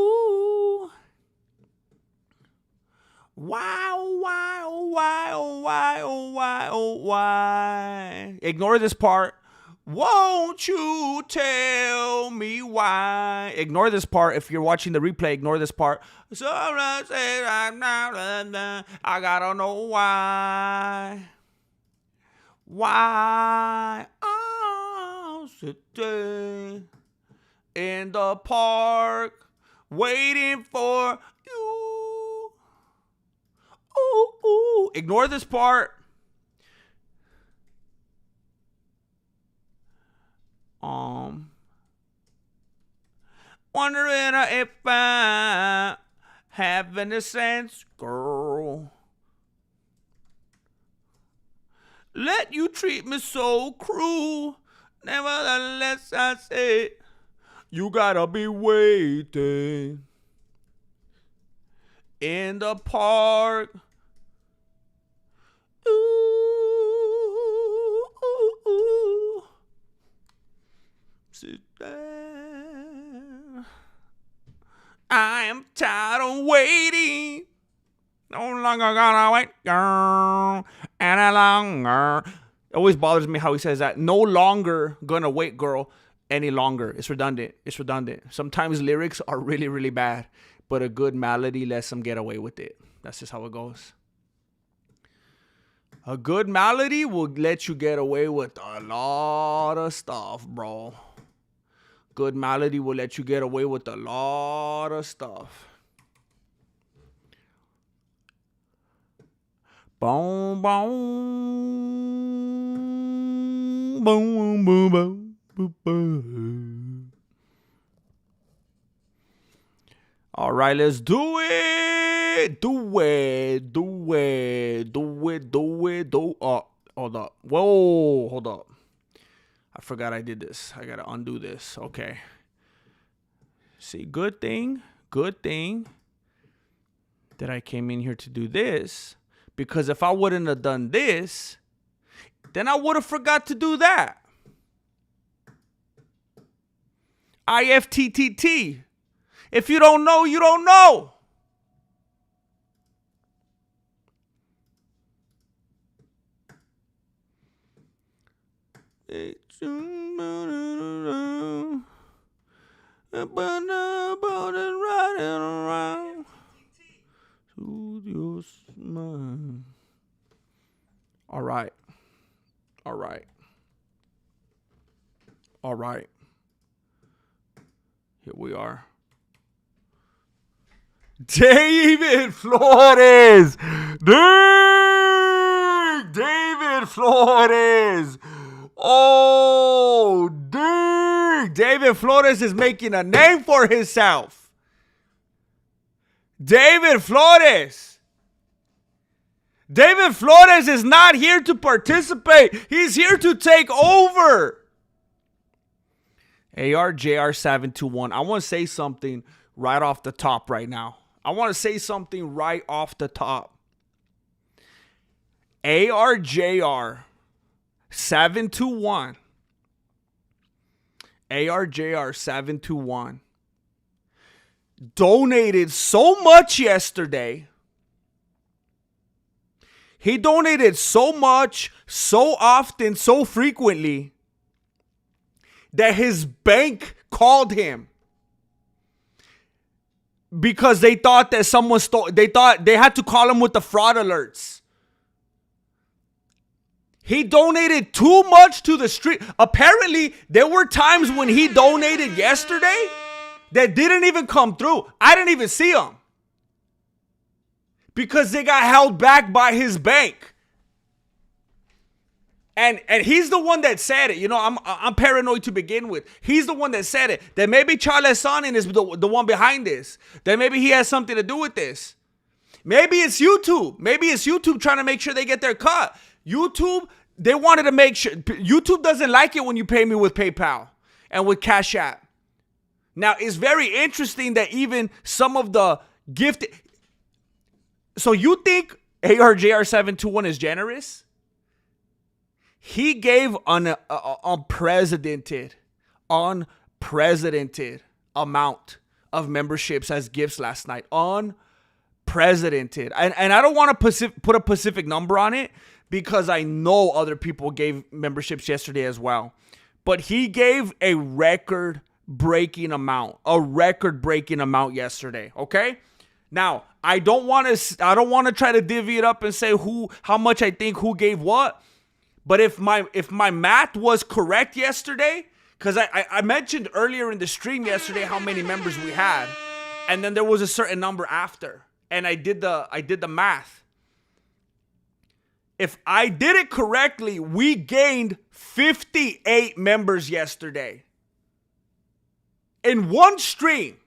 Ooh. Why, oh, why, oh, why, oh, why, oh, why, oh, why? Ignore this part. Won't you tell me why? Ignore this part. If you're watching the replay, ignore this part. So I say I gotta know why. Why I'm sitting in the park waiting for you. Ooh, ooh. Ignore this part. Wondering if I have any sense, girl. Let you treat me so cruel. Nevertheless, I say you gotta be waiting in the park. Ooh, ooh, ooh. Sit there. I am tired of waiting. No longer gonna wait, girl, any longer. It always bothers me how he says that. No longer gonna wait, girl, any longer. It's redundant. It's redundant. Sometimes lyrics are really, really bad, but a good melody lets them get away with it. That's just how it goes. A good melody will let you get away with a lot of stuff, bro. Good melody will let you get away with a lot of stuff. Boom, boom, boom, boom, boom, boom, boom. All right, let's do it. Do it. Do it. Do it. Do it. Hold up. Whoa, hold up. I forgot I did this. I gotta undo this. Okay. See, good thing that I came in here to do this. Because if I wouldn't have done this, then I would have forgot to do that. IFTTT. If you don't know, you don't know. All right. All right. All right. Here we are. David Flores. David Flores. Oh, David Flores is making a name for himself. David Flores. David Flores is not here to participate. He's here to take over. ARJR721. I want to say something right off the top right now. ARJR721. ARJR721 donated so much yesterday. He donated so much, so often, so frequently that his bank called him because they thought that someone stole. They thought they had to call him with the fraud alerts. He donated too much to the street. Apparently, there were times when he donated yesterday that didn't even come through. I didn't even see them because they got held back by his bank. And he's the one that said it. You know, I'm paranoid to begin with. He's the one that said it. That maybe Charles Sonnen is the one behind this. That maybe he has something to do with this. Maybe it's YouTube. Maybe it's YouTube trying to make sure they get their cut. YouTube, they wanted to make sure. YouTube doesn't like it when you pay me with PayPal and with Cash App. Now, it's very interesting that even some of the gifted. So you think ARJR721 is generous? He gave an unprecedented amount of memberships as gifts last night. Unprecedented. And I don't want to put a specific number on it because I know other people gave memberships yesterday as well. But he gave a record-breaking amount yesterday, okay? Now, I don't want to try to divvy it up and say how much I think who gave what. But if my math was correct yesterday, because I mentioned earlier in the stream yesterday how many members we had, and then there was a certain number after, and I did the math. If I did it correctly, we gained 58 members yesterday. In one stream.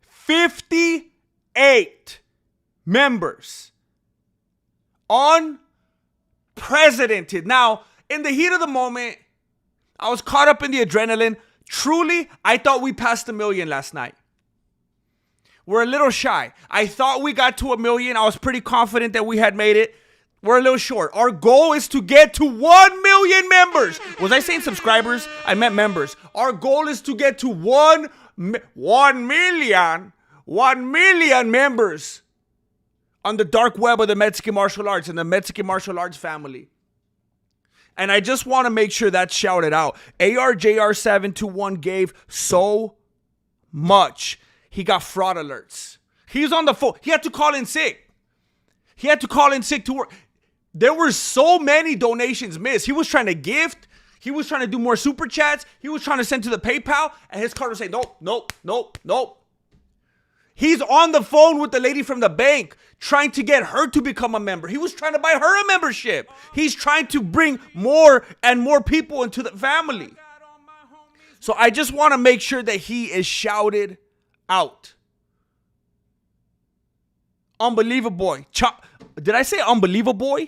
58 members. Unprecedented. Now, in the heat of the moment, I was caught up in the adrenaline. Truly, I thought we passed 1 million last night. We're a little shy. I thought we got to 1 million. I was pretty confident that we had made it. We're a little short. Our goal is to get to 1 million members. Was I saying subscribers? I meant members. Our goal is to get to 1 million members on the dark web of the Mexican martial arts and the Mexican martial arts family. And I just want to make sure that's shouted out. ARJR721 gave so much. He got fraud alerts. He's on the phone. He had to call in sick. To work. There were so many donations missed. He was trying to gift. He was trying to do more super chats. He was trying to send to the PayPal. And his card was saying, nope. He's on the phone with the lady from the bank trying to get her to become a member. He was trying to buy her a membership. He's trying to bring more and more people into the family. So I just want to make sure that he is shouted out. Unbelievable. Did I say unbelievable?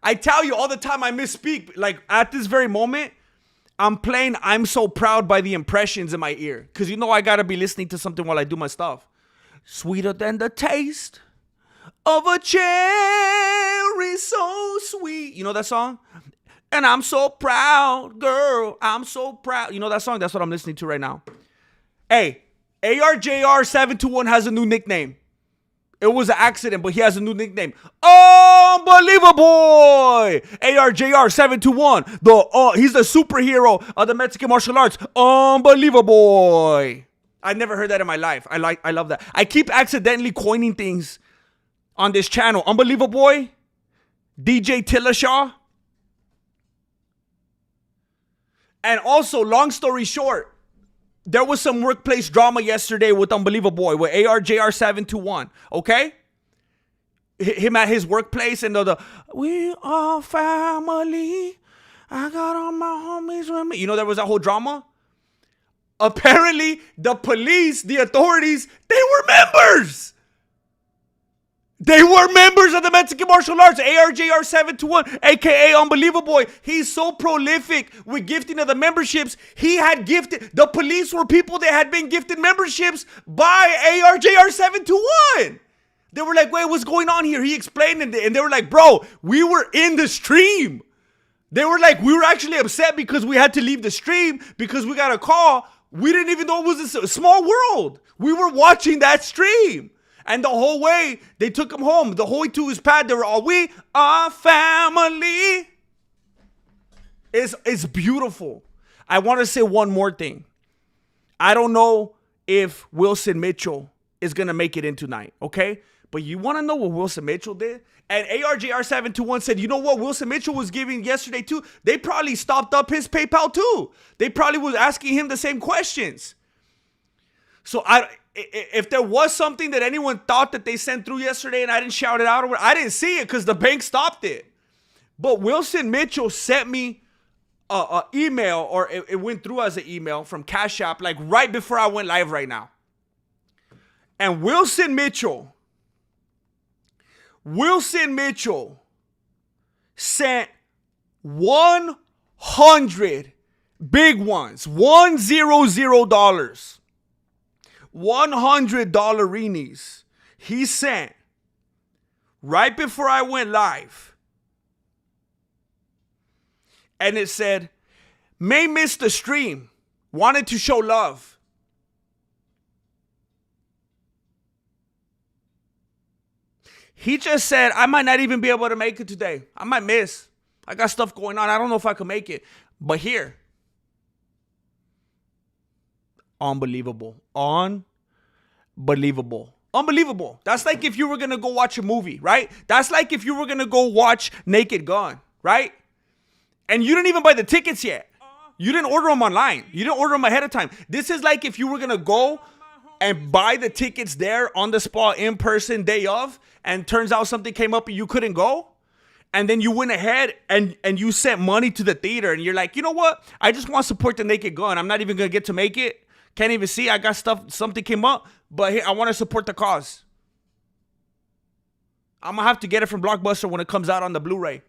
I tell you all the time I misspeak. Like at this very moment, I'm playing I'm So Proud by the Impressions in my ear. Because you know I got to be listening to something while I do my stuff. Sweeter than the taste of a cherry, so sweet. You know that song? And I'm so proud, girl. I'm so proud. You know that song? That's what I'm listening to right now. Hey, ARJR721 has a new nickname. It was an accident, but he has a new nickname. Unbelievable! ARJR721. He's the superhero of the Mexican martial arts. Unbelievable! I never heard that in my life. I love that. I keep accidentally coining things on this channel. Unbelievable. DJ Tillashaw. And also, long story short, there was some workplace drama yesterday with Unbelievable with ARJR721. Okay? Him at his workplace and we are family. I got all my homies with me. You know, there was that whole drama. Apparently, the police, the authorities, they were members. They were members of the Mexican martial arts. ARJR721, a.k.a. Unbelievable. He's so prolific with gifting of the memberships. He had gifted. The police were people that had been gifted memberships by ARJR721. They were like, wait, what's going on here? He explained it. And they were like, bro, we were in the stream. They were like, we were actually upset because we had to leave the stream because we got a call. We didn't even know it was a small world. We were watching that stream. And the whole way, they took him home. The whole way to his pad, they were all, we are family. It's beautiful. I want to say one more thing. I don't know if Wilson Mitchell is going to make it in tonight, okay? But you want to know what Wilson Mitchell did? And ARJR721 said, you know what Wilson Mitchell was giving yesterday too? They probably stopped up his PayPal too. They probably was asking him the same questions. So if there was something that anyone thought that they sent through yesterday and I didn't shout it out, I didn't see it because the bank stopped it. But Wilson Mitchell sent me an email, or it went through as an email from Cash App, like right before I went live right now. And Wilson Mitchell sent 100 big ones, $100. $100 he sent right before I went live. And it said, may miss the stream, wanted to show love. He just said, I might not even be able to make it today. I might miss. I got stuff going on. I don't know if I can make it. But here. Unbelievable. Unbelievable. Unbelievable. That's like if you were going to go watch a movie, right? That's like if you were going to go watch Naked Gun, right? And you didn't even buy the tickets yet. You didn't order them online. You didn't order them ahead of time. This is like if you were going to go and buy the tickets there on the spot, in person, day of, and turns out something came up and you couldn't go. And then you went ahead and you sent money to the theater and you're like, you know what? I just want to support the Naked Gun. I'm not even going to get to make it. Can't even see. I got stuff. Something came up. But here, I want to support the cause. I'm going to have to get it from Blockbuster when it comes out on the Blu-ray.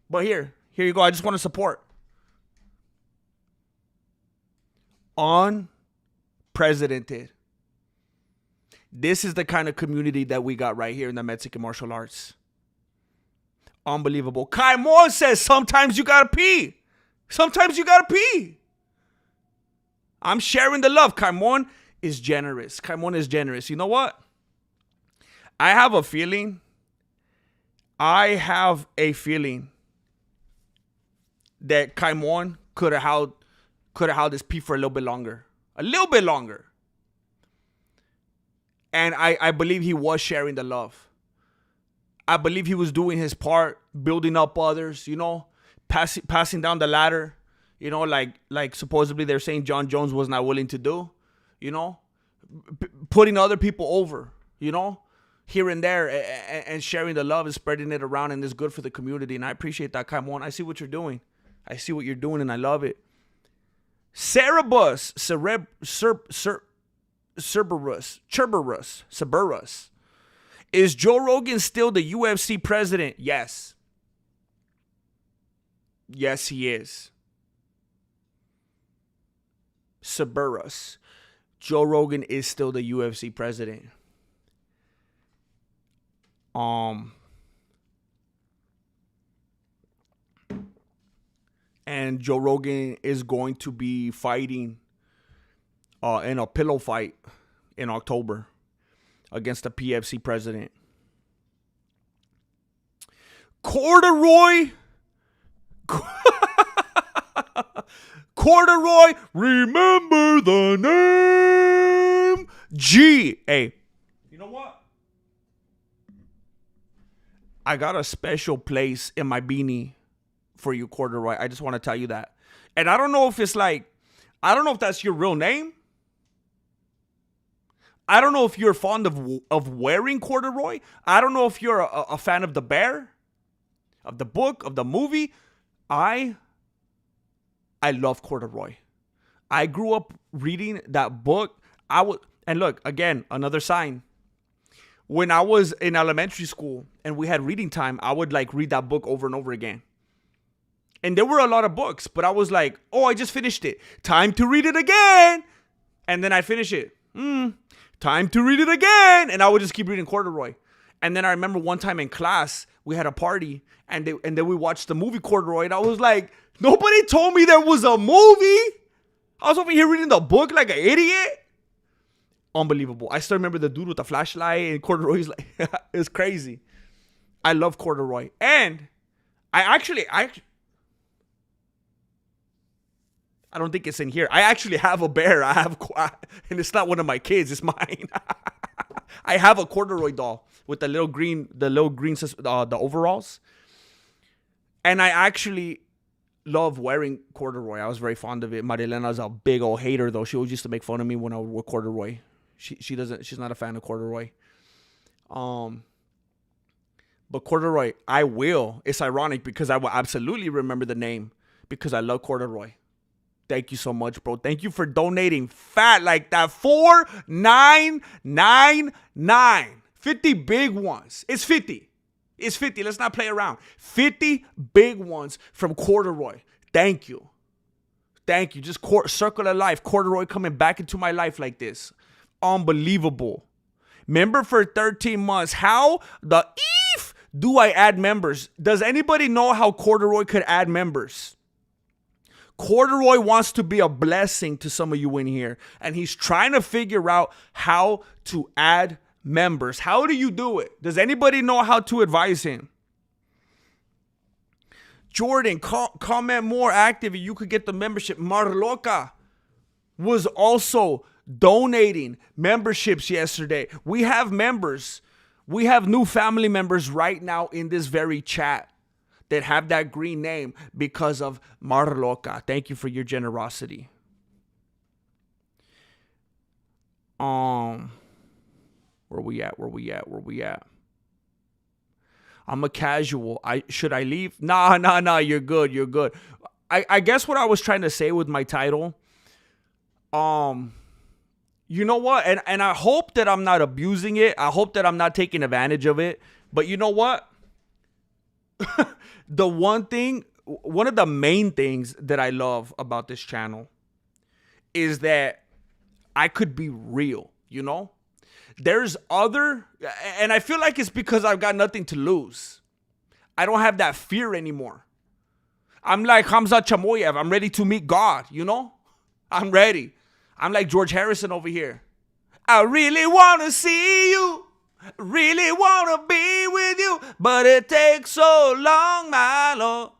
But here you go. I just want to support. Unprecedented. This is the kind of community that we got right here in the Mexican martial arts. Unbelievable. Kaimon says sometimes you gotta pee. Sometimes you gotta pee. I'm sharing the love. Kaimon is generous. Kaimon is generous. You know what? I have a feeling that Kaimon could have held this pee for a little bit longer. A little bit longer. And I believe he was sharing the love. I believe he was doing his part, building up others, passing down the ladder, like supposedly they're saying John Jones was not willing to do, putting other people over, here and there, and sharing the love and spreading it around, and it's good for the community. And I appreciate that, Kaimon. I see what you're doing. And I love it. Cerberus, Cerberus. Is Joe Rogan still the UFC president? Yes. Yes, he is. Cerberus. Joe Rogan is still the UFC president. And Joe Rogan is going to be fighting in a pillow fight in October against the PFC president. Corduroy, remember the name G. Hey, you know what? I got a special place in my beanie for you, Corduroy. I just want to tell you that. And I don't know if it's I don't know if that's your real name. I don't know if you're fond of wearing corduroy. I don't know if you're a fan of The Bear, of the book, of the movie. I love corduroy. I grew up reading that book. And look, again, another sign. When I was in elementary school and we had reading time, I would read that book over and over again. And there were a lot of books, but I was like, oh, I just finished it. Time to read it again. And then I finish it. Time to read it again. And I would just keep reading corduroy. And then I remember one time in class, we had a party and then we watched the movie Corduroy. And I was like, nobody told me there was a movie. I was over here reading the book like an idiot. Unbelievable. I still remember the dude with the flashlight and corduroy's it's crazy. I love corduroy. And I don't think it's in here. I actually have a bear. And it's not one of my kids. It's mine. I have a corduroy doll with the little green, the overalls. And I actually love wearing corduroy. I was very fond of it. Marilena's a big old hater, though. She always used to make fun of me when I would wear corduroy. She's not a fan of corduroy. But corduroy, I will. It's ironic because I will absolutely remember the name because I love corduroy. Thank you so much, bro. Thank you for donating fat like that. 4,999. 50 big ones. It's 50. It's 50. Let's not play around. 50 big ones from Corduroy. Thank you. Thank you. Just circle of life. Corduroy coming back into my life like this. Unbelievable. Member for 13 months. How the Eve do I add members? Does anybody know how Corduroy could add members? Corduroy wants to be a blessing to some of you in here. And he's trying to figure out how to add members. How do you do it? Does anybody know how to advise him? Jordan, comment more active. You could get the membership. Marloca was also donating memberships yesterday. We have members. We have new family members right now in this very chat that have that green name because of Marloca. Thank you for your generosity. Where we at? I'm a casual. Should I leave? Nah. You're good. I guess what I was trying to say with my title, you know what? And I hope that I'm not abusing it. I hope that I'm not taking advantage of it. But you know what? One of the main things that I love about this channel is that I could be real, you know? There's and I feel like it's because I've got nothing to lose. I don't have that fear anymore. I'm like Khamzat Chimaev. I'm ready to meet God, you know? I'm ready. I'm like George Harrison over here. I really want to see you. Really want to be with you. But it takes so long, my Lord.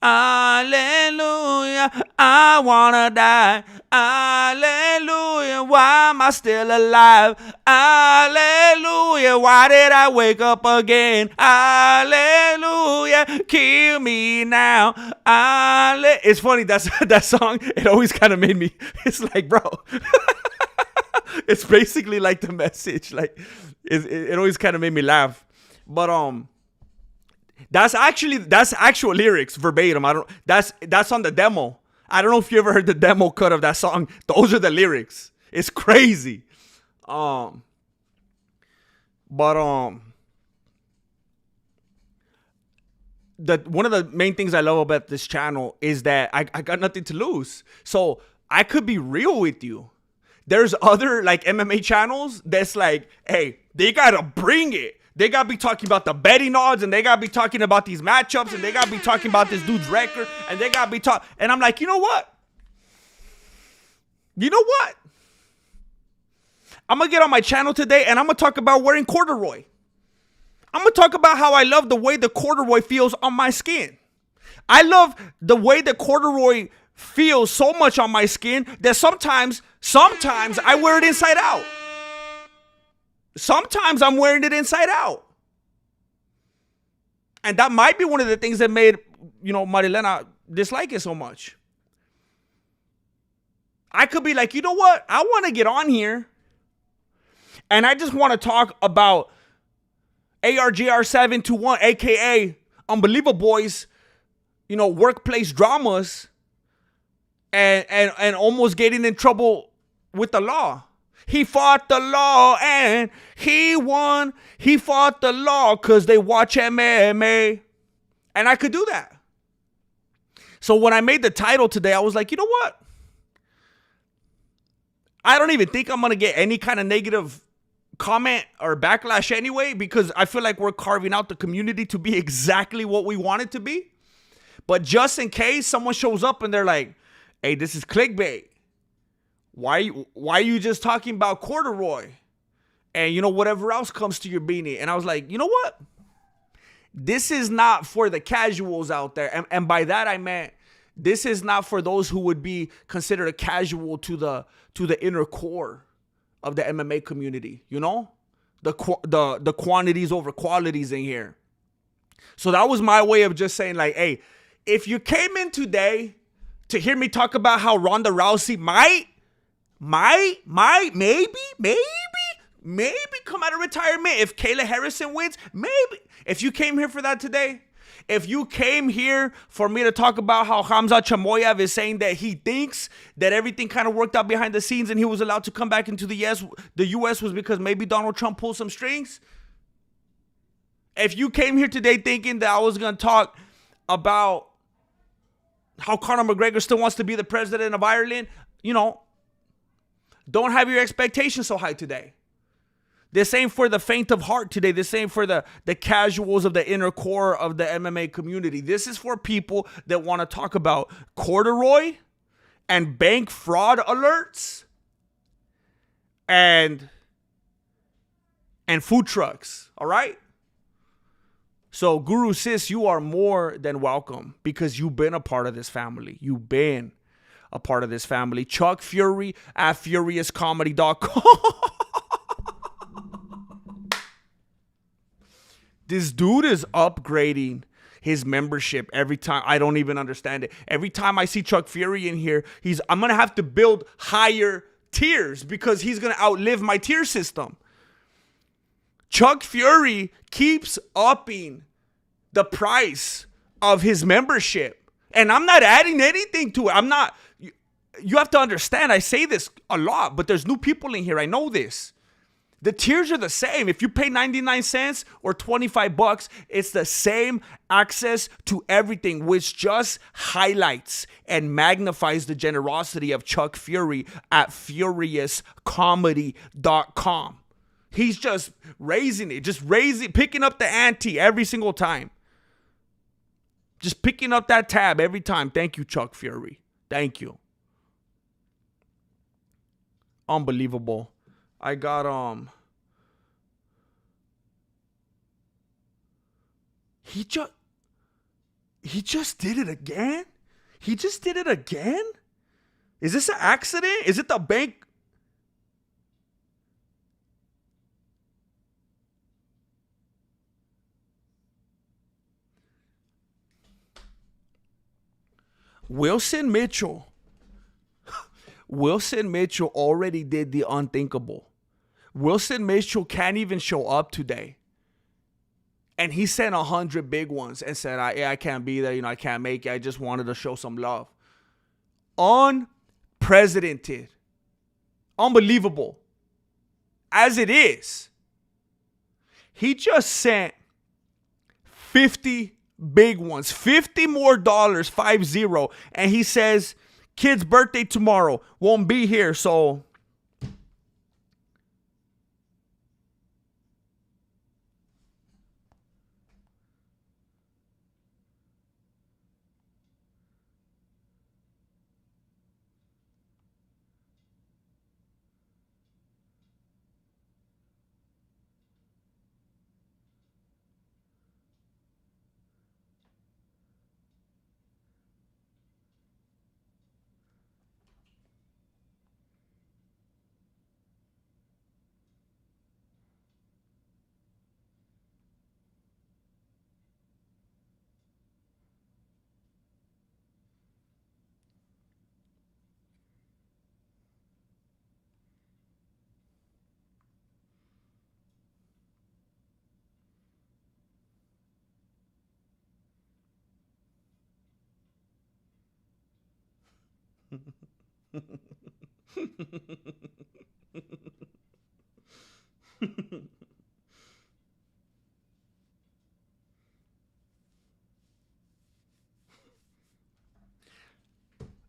Hallelujah. I want to die. Hallelujah. Why am I still alive? Hallelujah. Why did I wake up again? Hallelujah. Kill me now. It's funny. That song, it always kind of made me, it's like, bro. It's basically like the message. Like, it always kind of made me laugh. But, that's actual lyrics verbatim. That's on the demo. I don't know if you ever heard the demo cut of that song. Those are the lyrics. It's crazy. One of the main things I love about this channel is that I got nothing to lose. So I could be real with you. There's other like MMA channels that's like, hey, they gotta bring it. They got to be talking about the betting odds, and they got to be talking about these matchups, and they got to be talking about this dude's record, and they got to be talking. And I'm like, you know what? I'm going to get on my channel today, and I'm going to talk about wearing corduroy. I'm going to talk about how I love the way the corduroy feels on my skin. I love the way the corduroy feels so much on my skin that sometimes I wear it inside out. Sometimes I'm wearing it inside out. And that might be one of the things that made, Marilena dislike it so much. I could be like, you know what? I want to get on here. And I just want to talk about ARGR721, a.k.a. Unbelievable Boys, workplace dramas and almost getting in trouble with the law. He fought the law and he won. He fought the law because they watch MMA. And I could do that. So when I made the title today, I was like, you know what? I don't even think I'm going to get any kind of negative comment or backlash anyway, because I feel like we're carving out the community to be exactly what we want it to be. But just in case someone shows up and they're like, hey, this is clickbait. Why are you just talking about corduroy? And, whatever else comes to your beanie. And I was like, you know what? This is not for the casuals out there. And by that, I meant this is not for those who would be considered a casual to the inner core of the MMA community. The quantities over qualities in here. So that was my way of just saying like, hey, if you came in today to hear me talk about how Ronda Rousey might maybe come out of retirement if Kayla Harrison wins, maybe. If you came here for that today, if you came here for me to talk about how Khamzat Chimaev is saying that he thinks that everything kind of worked out behind the scenes and he was allowed to come back into the U.S. was because maybe Donald Trump pulled some strings. If you came here today thinking that I was going to talk about how Conor McGregor still wants to be the president of Ireland, don't have your expectations so high today. This ain't for the faint of heart today. This ain't for the casuals of the inner core of the MMA community. This is for people that want to talk about corduroy and bank fraud alerts and and food trucks. All right. So Guru Sis, you are more than welcome because you've been a part of this family. You've been a part of this family. Chuck Fury at FuriousComedy.com. This dude is upgrading his membership every time. I don't even understand it. Every time I see Chuck Fury in here, I'm going to have to build higher tiers because he's going to outlive my tier system. Chuck Fury keeps upping the price of his membership. And I'm not adding anything to it. You have to understand, I say this a lot, but there's new people in here. I know this. The tiers are the same. If you pay 99 cents or $25, it's the same access to everything, which just highlights and magnifies the generosity of Chuck Fury at FuriousComedy.com. He's just raising it, picking up the ante every single time. Just picking up that tab every time. Thank you, Chuck Fury. Thank you. Unbelievable. I got He just did it again? He just did it again? Is this an accident? Is it the bank? Wilson Mitchell already did the unthinkable. Wilson Mitchell can't even show up today. And he sent 100 big ones and said, I can't be there. I can't make it. I just wanted to show some love. Unprecedented. Unbelievable. As it is. He just sent 50 big ones. 50 more dollars, 50. And he says, kid's birthday tomorrow. Won't be here, so...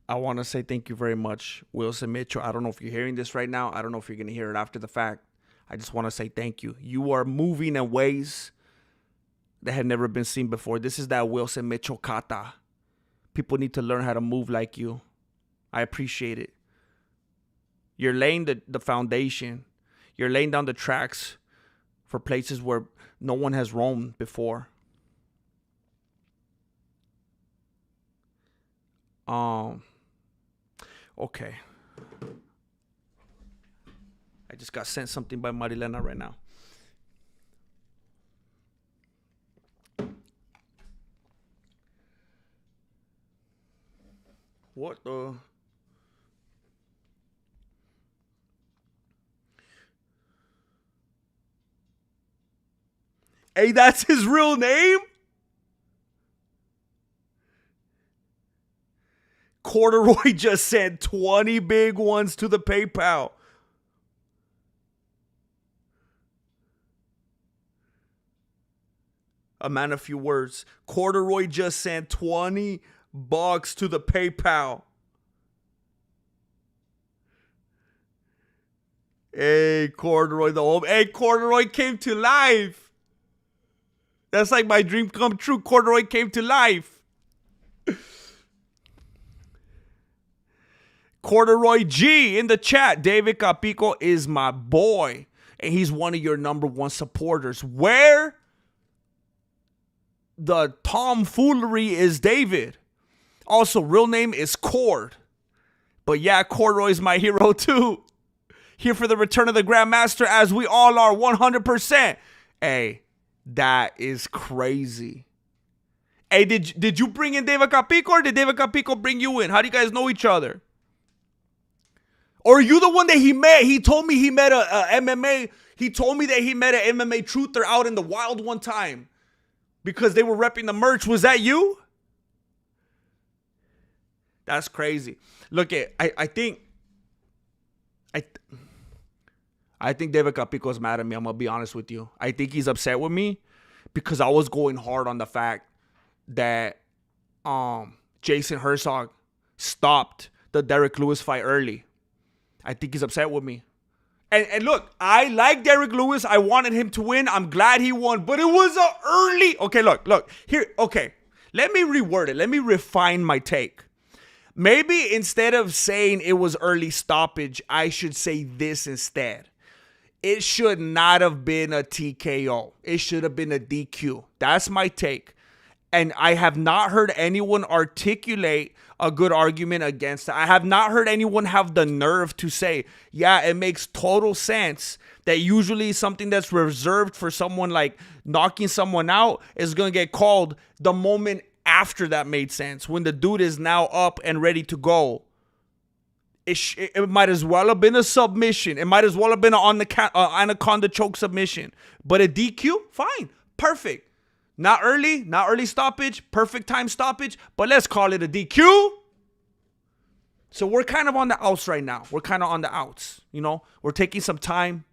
I want to say thank you very much, Wilson Mitchell. I don't know if you're hearing this right now. I don't know if you're going to hear it after the fact. I just want to say thank you. You are moving in ways that have never been seen before. This is that Wilson Mitchell kata. People need to learn how to move like you. I appreciate it. You're laying the foundation. You're laying down the tracks for places where no one has roamed before. Okay. I just got sent something by Marilena right now. What the? Hey, that's his real name? Corduroy just sent 20 big ones to the PayPal. A man of few words. Corduroy just sent $20 to the PayPal. Hey, Corduroy, Hey, Corduroy came to life. That's like my dream come true. Corduroy came to life. Corduroy G in the chat. David Capico is my boy. and he's one of your number one supporters. Where the tomfoolery is David. Also, real name is Cord. But yeah, Corduroy's my hero too. Here for the return of the Grandmaster, as we all are 100%. Hey, that is crazy. Hey, did you bring in David Capico, or did David Capico bring you in? How do you guys know each other? Or are you the one that he met? He told me he met a MMA. He told me that he met an MMA truther out in the wild one time because they were repping the merch. Was that you? That's crazy. Look, I think David Capico is mad at me. I'm gonna be honest with you. I think he's upset with me because I was going hard on the fact that Jason Herzog stopped the Derek Lewis fight early. I think he's upset with me. And look, I like Derek Lewis. I wanted him to win. I'm glad he won, but it was a early. Okay, look here. Okay, let me reword it. Let me refine my take. Maybe instead of saying it was early stoppage, I should say this instead. It should not have been a TKO. It should have been a DQ. That's my take. And I have not heard anyone articulate a good argument against it. I have not heard anyone have the nerve to say, yeah, it makes total sense that usually something that's reserved for someone like knocking someone out is going to get called the moment after that made sense, when the dude is now up and ready to go. It might as well have been a submission. It might as well have been an anaconda choke submission. But a DQ, fine, perfect. Not early stoppage, perfect time stoppage, but let's call it a DQ. So we're kind of on the outs right now. We're kind of on the outs, you know. We're taking some time.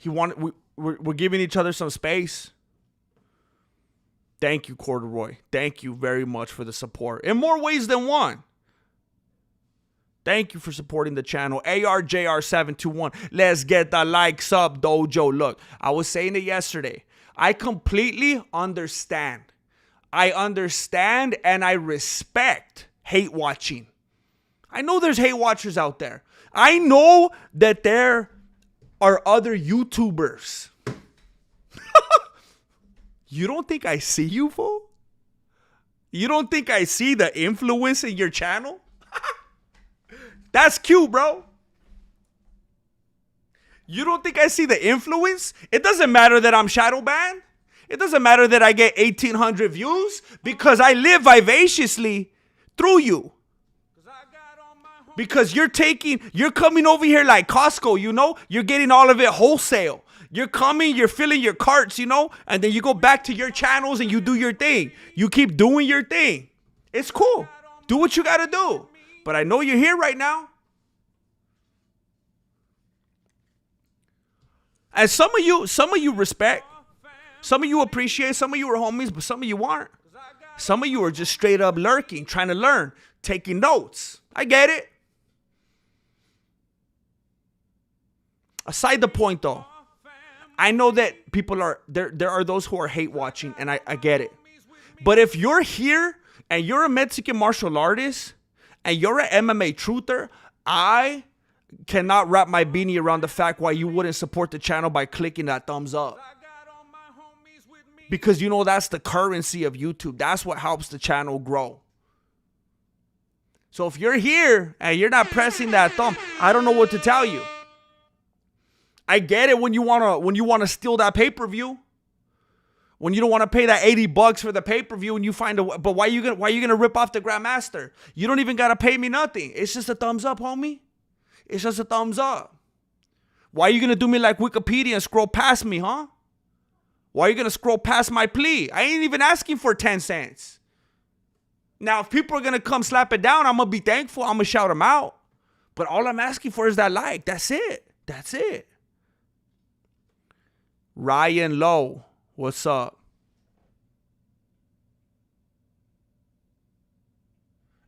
We're giving each other some space. Thank you, Corduroy. Thank you very much for the support. In more ways than one. Thank you for supporting the channel. ARJR721. Let's get the likes up, Dojo. Look, I was saying it yesterday. I completely understand. I understand and I respect hate watching. I know there's hate watchers out there. I know that there are other YouTubers. You don't think I see you, fool? You don't think I see the influence in your channel? That's cute, bro. You don't think I see the influence? It doesn't matter that I'm shadow banned. It doesn't matter that I get 1,800 views because I live vivaciously through you. Because you're coming over here like Costco, you know? You're getting all of it wholesale. You're coming, you're filling your carts, you know? And then you go back to your channels and you do your thing. You keep doing your thing. It's cool. Do what you got to do. But I know you're here right now. And some of you respect. Some of you appreciate. Some of you are homies, but some of you aren't. Some of you are just straight up lurking, trying to learn, taking notes. I get it. Aside the point, though, I know that people are there are those who are hate watching, and I get it. But if you're here and you're a Mexican martial artist and you're an MMA truther, I cannot wrap my beanie around the fact why you wouldn't support the channel by clicking that thumbs up. Because you know that's the currency of YouTube. That's what helps the channel grow. So if you're here and you're not pressing that thumb, I don't know what to tell you. I get it when you wanna steal that pay-per-view. When you don't want to pay that $80 for the pay-per-view and you find but why you gonna rip off the Grandmaster? You don't even gotta pay me nothing. It's just a thumbs up, homie. It's just a thumbs up. Why are you gonna do me like Wikipedia and scroll past me, huh? Why are you gonna scroll past my plea? I ain't even asking for 10 cents. Now, if people are gonna come slap it down, I'm gonna be thankful. I'm gonna shout them out. But all I'm asking for is that like. That's it. That's it. Ryan Lowe, what's up?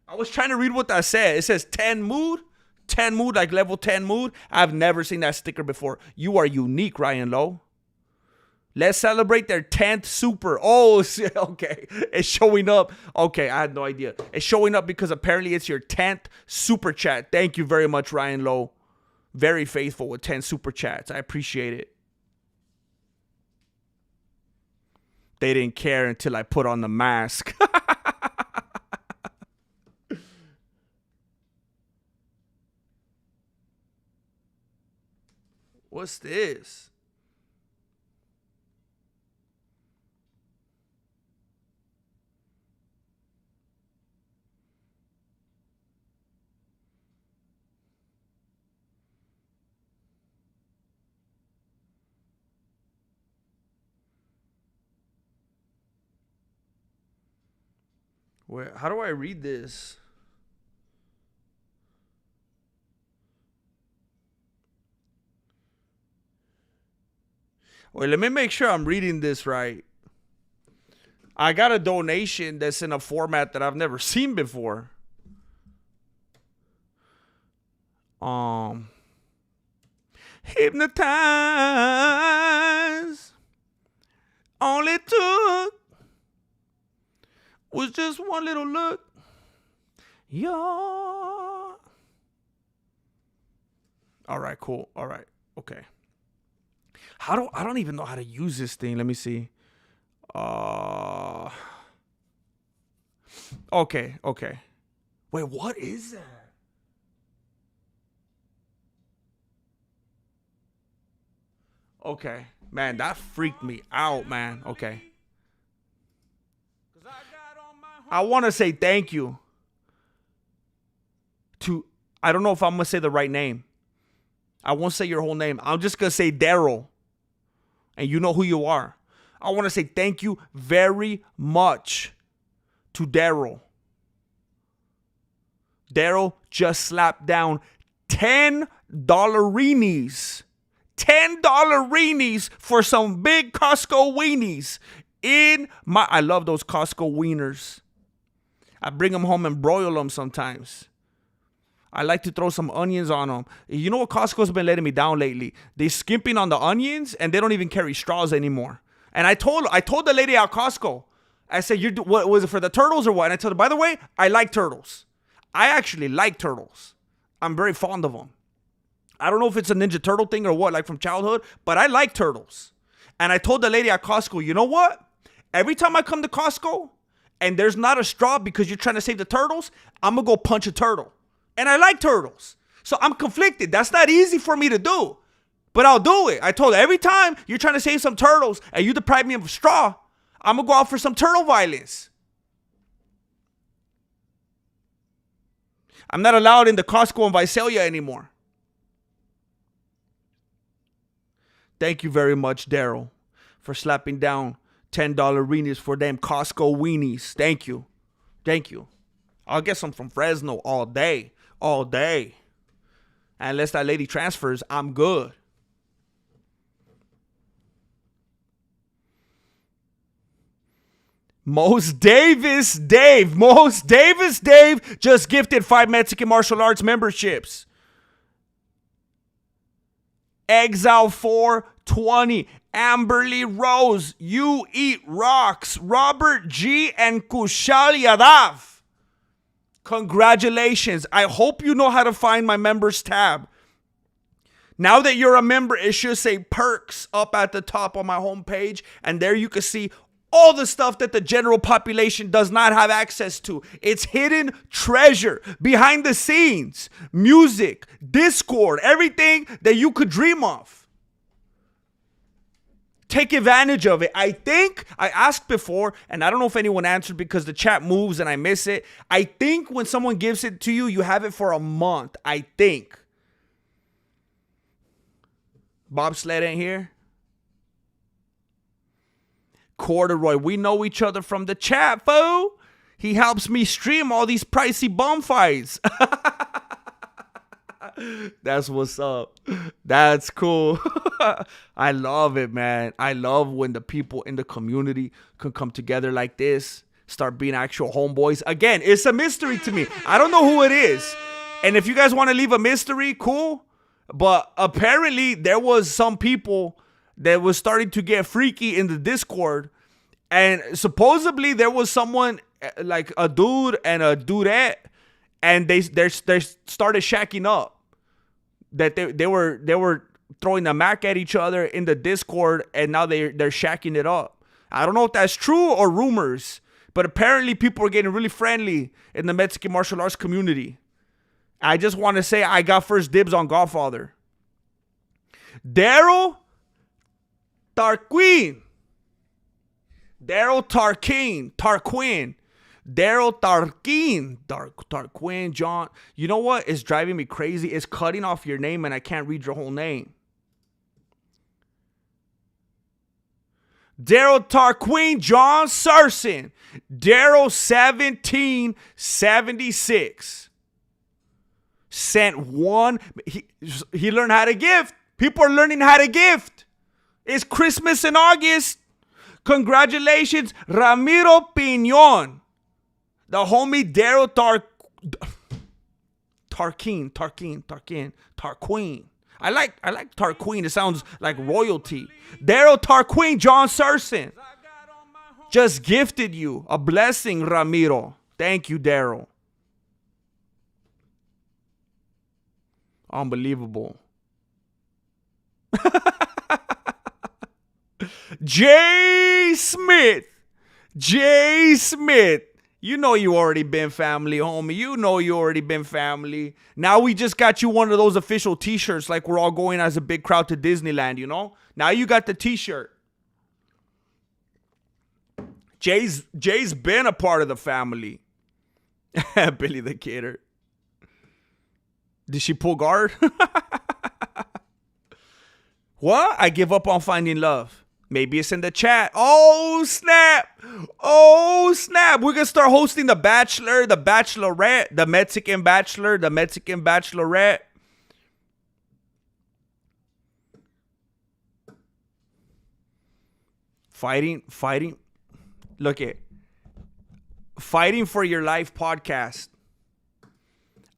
I was trying to read what that said. It says 10 mood. 10 mood, like level 10 mood. I've never seen that sticker before. You are unique, Ryan Lowe. Let's celebrate their 10th super. Oh, okay. It's showing up. Okay, I had no idea. It's showing up because apparently it's your 10th super chat. Thank you very much, Ryan Lowe. Very faithful with 10 super chats. I appreciate it. They didn't care until I put on the mask. What's this? Where? How do I read this? Wait, let me make sure I'm reading this right. I got a donation that's in a format that I've never seen before. Hypnotize. All it took was just one little look. Yeah. All right, cool. All right. Okay. I don't even know how to use this thing. Let me see. Okay. Wait, what is that? Okay. Man, that freaked me out, man. Okay. I want to say thank you to, I don't know if I'm going to say the right name. I won't say your whole name. I'm just going to say Daryl. And you know who you are. I want to say thank you very much to Daryl. Daryl just slapped down $10 $10 for some big Costco weenies. I love those Costco wieners. I bring them home and broil them sometimes. I like to throw some onions on them. You know what Costco's been letting me down lately? They're skimping on the onions and they don't even carry straws anymore. And I told the lady at Costco, I said, what was it for the turtles or what? And I told her, by the way, I like turtles. I actually like turtles. I'm very fond of them. I don't know if it's a Ninja Turtle thing or what, like from childhood, but I like turtles. And I told the lady at Costco, you know what? Every time I come to Costco and there's not a straw because you're trying to save the turtles, I'm going to go punch a turtle. And I like turtles. So I'm conflicted. That's not easy for me to do. But I'll do it. I told her, every time you're trying to save some turtles and you deprive me of a straw, I'm going to go out for some turtle violence. I'm not allowed in the Costco in Visalia anymore. Thank you very much, Daryl, for slapping down $10 weenies for them Costco weenies. Thank you. I'll get some from Fresno all day. Unless that lady transfers, I'm good. Most Davis Dave just gifted 5 Mexican martial arts memberships. Exile 420, Amberly Rose, You Eat Rocks, Robert G, and Kushal Yadav. Congratulations. I hope you know how to find my members tab. Now that you're a member, it should say perks up at the top on my homepage. And there you can see all the stuff that the general population does not have access to. It's hidden treasure, behind the scenes, music, Discord, everything that you could dream of. Take advantage of it. I think I asked before, and I don't know if anyone answered because the chat moves and I miss it. I think when someone gives it to you, you have it for a month. I think. Bobsled ain't here. Corduroy, we know each other from the chat, fool. He helps me stream all these pricey bum fights. That's what's up. That's cool. I love it, man. I love when the people in the community can come together like this, start being actual homeboys. Again, it's a mystery to me. I don't know who it is. And if you guys want to leave a mystery, cool. But apparently there was some people that was starting to get freaky in the Discord. And supposedly there was someone like a dude and a dudette. And they started shacking up. that they were throwing the Mac at each other in the Discord, and now they're shacking it up. I don't know if that's true or rumors, but apparently people are getting really friendly in the Mexican martial arts community. I just want to say I got first dibs on Godfather. Daryl Tarquin. Daryl Tarquin. Tarquin, John. You know what is driving me crazy? It's cutting off your name and I can't read your whole name. Daryl Tarquin John Surson. Daryl 1776. Sent one. He learned how to gift. People are learning how to gift. It's Christmas in August. Congratulations, Ramiro Piñon. The homie Daryl Tarquin. I like Tarquin. It sounds like royalty. Daryl Tarquin John Surson just gifted you a blessing, Ramiro. Thank you, Daryl. Unbelievable. Jay Smith. You know you already been family, homie. You know you already been family. Now we just got you one of those official t-shirts like we're all going as a big crowd to Disneyland, you know? Now you got the t-shirt. Jay's been a part of the family. Billy the Kidder. Did she pull guard? What? I give up on finding love. Maybe it's in the chat. Oh, snap. We're going to start hosting The Bachelor, The Bachelorette, The Mexican Bachelor, The Mexican Bachelorette. Fighting. Look at Fighting for Your Life podcast.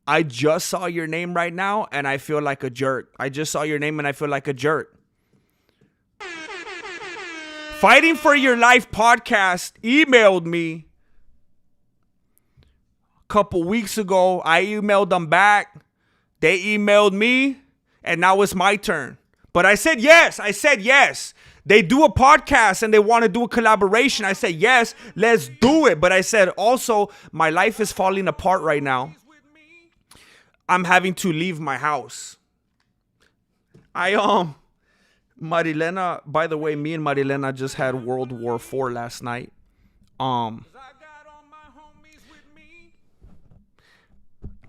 I just saw your name right now and I feel like a jerk. Fighting for Your Life podcast emailed me a couple weeks ago. I emailed them back. They emailed me and now it's my turn. But I said yes. They do a podcast and they want to do a collaboration. I said yes, let's do it. But I said also my life is falling apart right now. I'm having to leave my house. Marilena, by the way, me and Marilena just had World War IV last night. I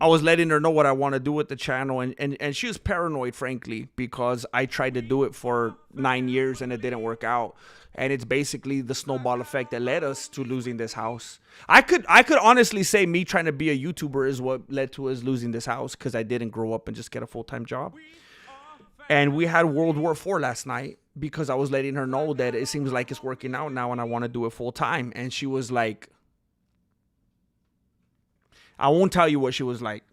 was letting her know what I want to do with the channel, and she was paranoid, frankly, because I tried to do it for 9 years and it didn't work out. And it's basically the snowball effect that led us to losing this house. I could honestly say me trying to be a YouTuber is what led to us losing this house, because I didn't grow up and just get a full-time job. And we had World War IV last night because I was letting her know that it seems like it's working out now and I want to do it full-time. And she was like, I won't tell you what she was like.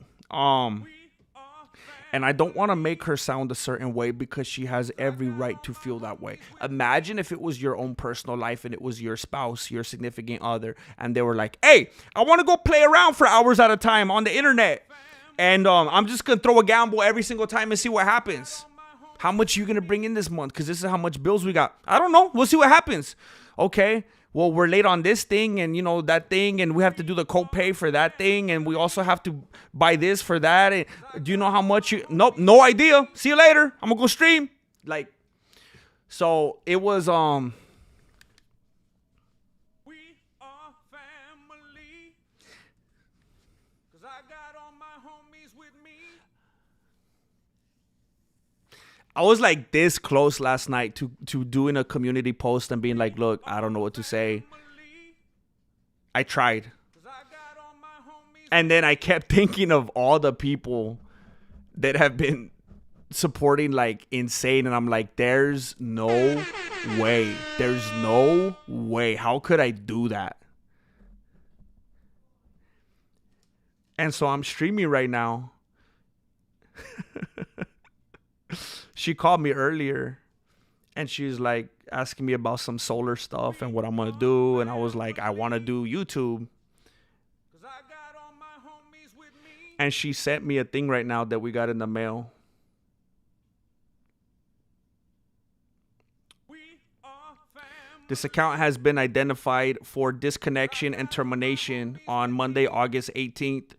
And I don't want to make her sound a certain way because she has every right to feel that way. Imagine if it was your own personal life and it was your spouse, your significant other, and they were like, hey, I want to go play around for hours at a time on the internet. And I'm just going to throw a gamble every single time and see what happens. How much are you going to bring in this month? Because this is how much bills we got. I don't know. We'll see what happens. Okay. Well, we're late on this thing and, that thing. And we have to do the copay for that thing. And we also have to buy this for that. And do you know how much you... Nope. No idea. See you later. I'm going to go stream. So it was... We are family. 'Cause I got all my homies with me. I was like this close last night to doing a community post and being like, look, I don't know what to say. I tried. And then I kept thinking of all the people that have been supporting like insane. And I'm like, there's no way. How could I do that? And so I'm streaming right now. She called me earlier and she was like asking me about some solar stuff and what I'm going to do. And I was like, I want to do YouTube. And she sent me a thing right now that we got in the mail. This account has been identified for disconnection and termination on Monday, August 18th.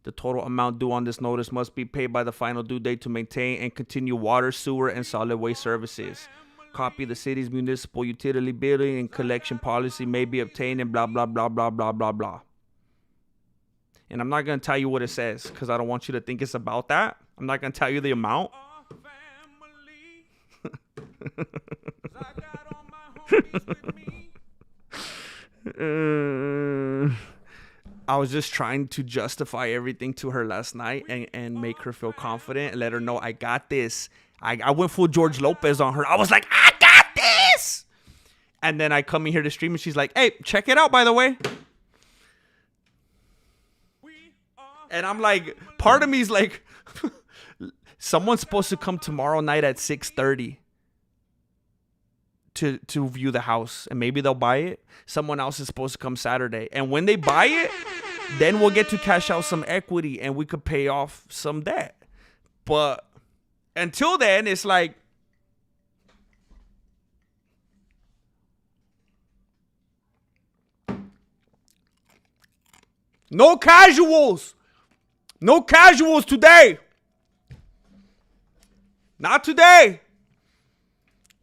The total amount due on this notice must be paid by the final due date to maintain and continue water, sewer, and solid waste services. Copy of the city's municipal utility billing and collection policy may be obtained and blah, blah, blah, blah, blah, blah, blah. And I'm not going to tell you what it says because I don't want you to think it's about that. I'm not going to tell you the amount. I was just trying to justify everything to her last night and make her feel confident and let her know I got this. I went full George Lopez on her. I was like, I got this. And then I come in here to stream and she's like, hey, check it out, by the way. And I'm like, part of me is like, someone's supposed to come tomorrow night at 6:30 to view the house, and maybe they'll buy it. Someone else is supposed to come Saturday, and when they buy it, then we'll get to cash out some equity and we could pay off some debt. But until then, it's like, no casuals. No casuals today. Not today.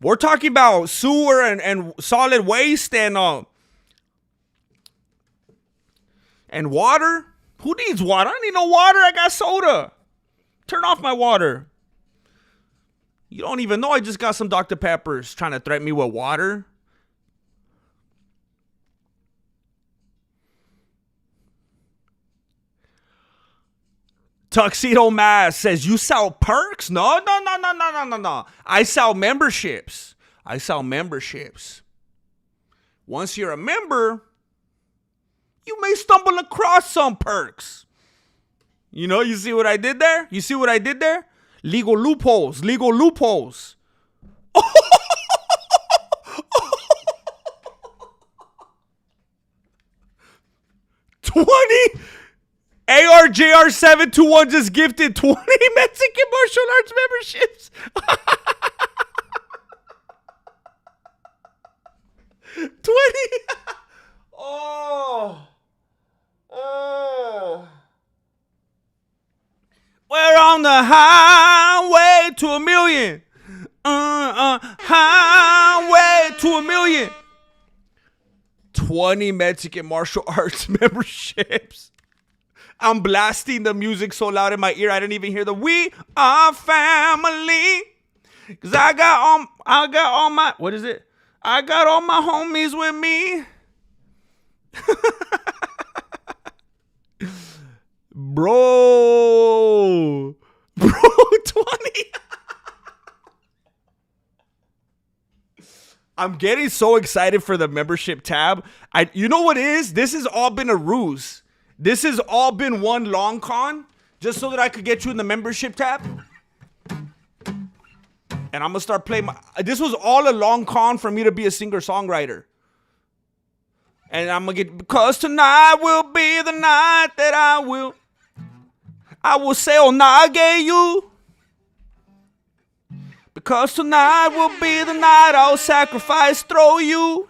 We're talking about sewer and solid waste and water. Who needs water? I don't need no water. I got soda. Turn off my water. You don't even know I just got some Dr. Peppers trying to threaten me with water. Tuxedo Mask says, you sell perks? No. I sell memberships. Once you're a member, you may stumble across some perks. You know, you see what I did there? Legal loopholes. 20 ARJR721 just gifted 20 Mexican martial arts memberships. 20. Oh. We're on the highway to a million. Highway to a million. 20 Mexican martial arts memberships. I'm blasting the music so loud in my ear I didn't even hear the "We Are Family." Cause I got all my, what is it? I got all my homies with me. Bro, 20. I'm getting so excited for the membership tab. You know what it is? This has all been a ruse. This has all been one long con just so that I could get you in the membership tab. And I'm going to start playing. This was all a long con for me to be a singer-songwriter. And I'm going to get, because tonight will be the night that I will say, oh, nage you. Because tonight will be the night I'll sacrifice, throw you.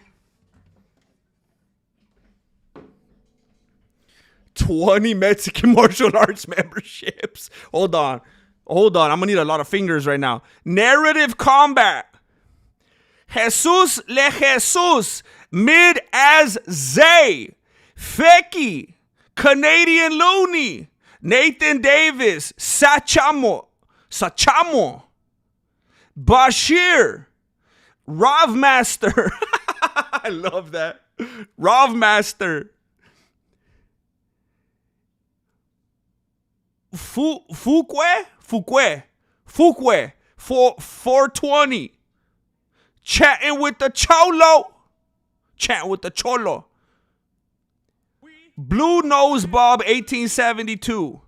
20 Mexican martial arts memberships. Hold on. I'm gonna need a lot of fingers right now. Narrative Combat. Jesus Le Jesus. Mid as Zay. Feki. Canadian Looney. Nathan Davis. Sachamo. Bashir. Rav Master. I love that. Rav Master. Fuque 420. Chatting with the Cholo. Blue Nose Bob 1872.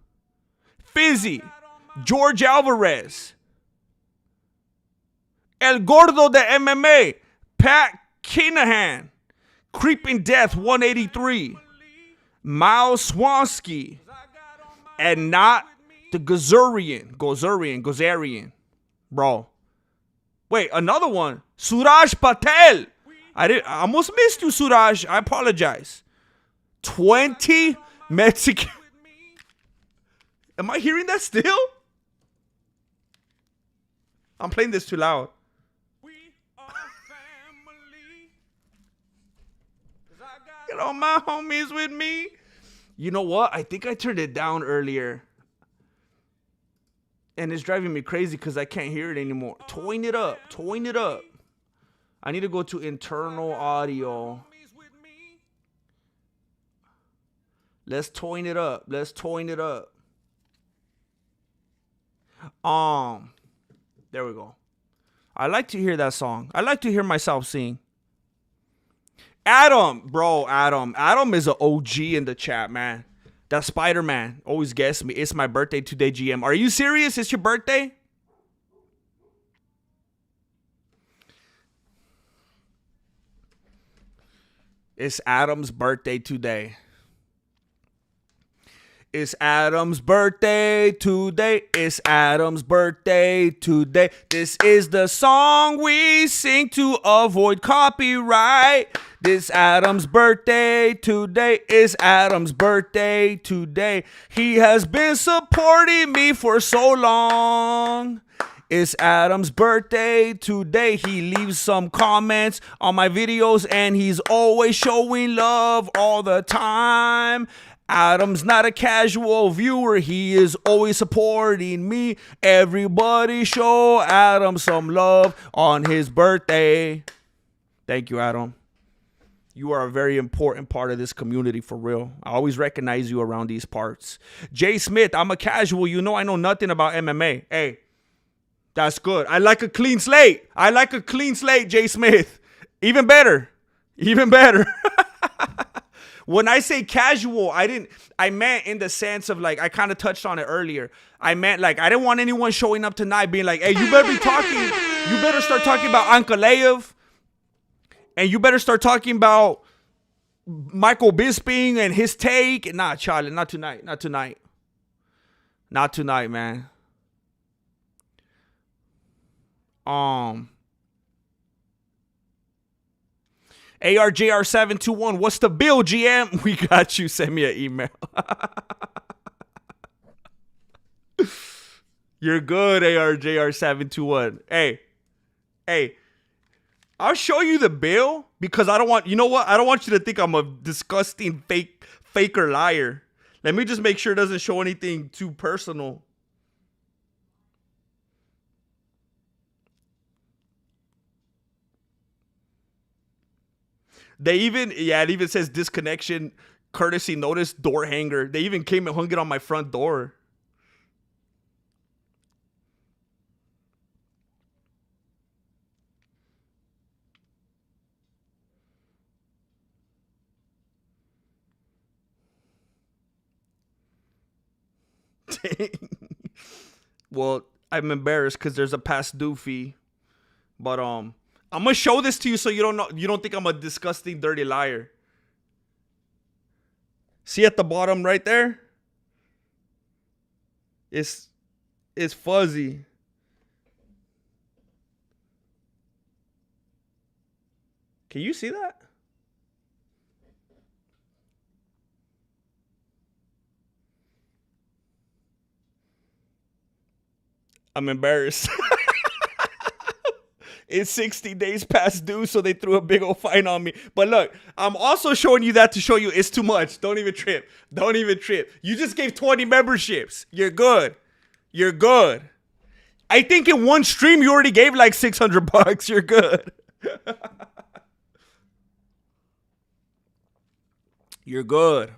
Fizzy. George Alvarez. El Gordo de MMA. Pat Kinahan. Creeping Death 183. Miles Swansky. And not the Gozerian. Bro. Wait, another one. Suraj Patel. I almost missed you, Suraj. I apologize. 20 Mexican. Am I hearing that still? I'm playing this too loud. Get all my homies with me. You know what? I think I turned it down earlier. And it's driving me crazy because I can't hear it anymore. Tone it up. Tone it up. I need to go to internal audio. Let's tone it up. Let's tone it up. There we go. I like to hear that song. I like to hear myself sing. Adam, bro, Adam. Adam is an OG in the chat, man. That Spider-Man always gets me. It's my birthday today, GM. Are you serious? It's your birthday? It's Adam's birthday today. It's Adam's birthday today. It's Adam's birthday today. This is the song we sing to avoid copyright. This Adam's birthday today. It's Adam's birthday today. He has been supporting me for so long. It's Adam's birthday today. He leaves some comments on my videos and he's always showing love all the time. Adam's not a casual viewer. He is always supporting me. Everybody show Adam some love on his birthday. Thank you, Adam. You are a very important part of this community, for real. I always recognize you around these parts. Jay Smith, I'm a casual. You know I know nothing about MMA. Hey, that's good. I like a clean slate. I like a clean slate, Jay Smith. Even better. Even better. When I say casual, I meant in the sense of like, I kind of touched on it earlier. I meant like, I didn't want anyone showing up tonight being like, hey, you better be talking, you better start talking about Ankalaev. And you better start talking about Michael Bisping and his take. Nah, Charlie, not tonight. Not tonight. Not tonight, man. ARJR721, what's the bill, GM? We got you. Send me an email. You're good, ARJR721. Hey, I'll show you the bill because I don't want, you know what? I don't want you to think I'm a disgusting faker liar. Let me just make sure it doesn't show anything too personal. They even, yeah, it even says disconnection, courtesy notice, door hanger. They even came and hung it on my front door. Well, I'm embarrassed because there's a past due fee. But I'm gonna show this to you so you don't think I'm a disgusting, dirty liar. See at the bottom right there? It's fuzzy. Can you see that? I'm embarrassed. It's 60 days past due, so they threw a big old fine on me. But look, I'm also showing you that to show you it's too much. Don't even trip. Don't even trip. You just gave 20 memberships. You're good. You're good. I think in one stream you already gave like $600. You're good. You're good.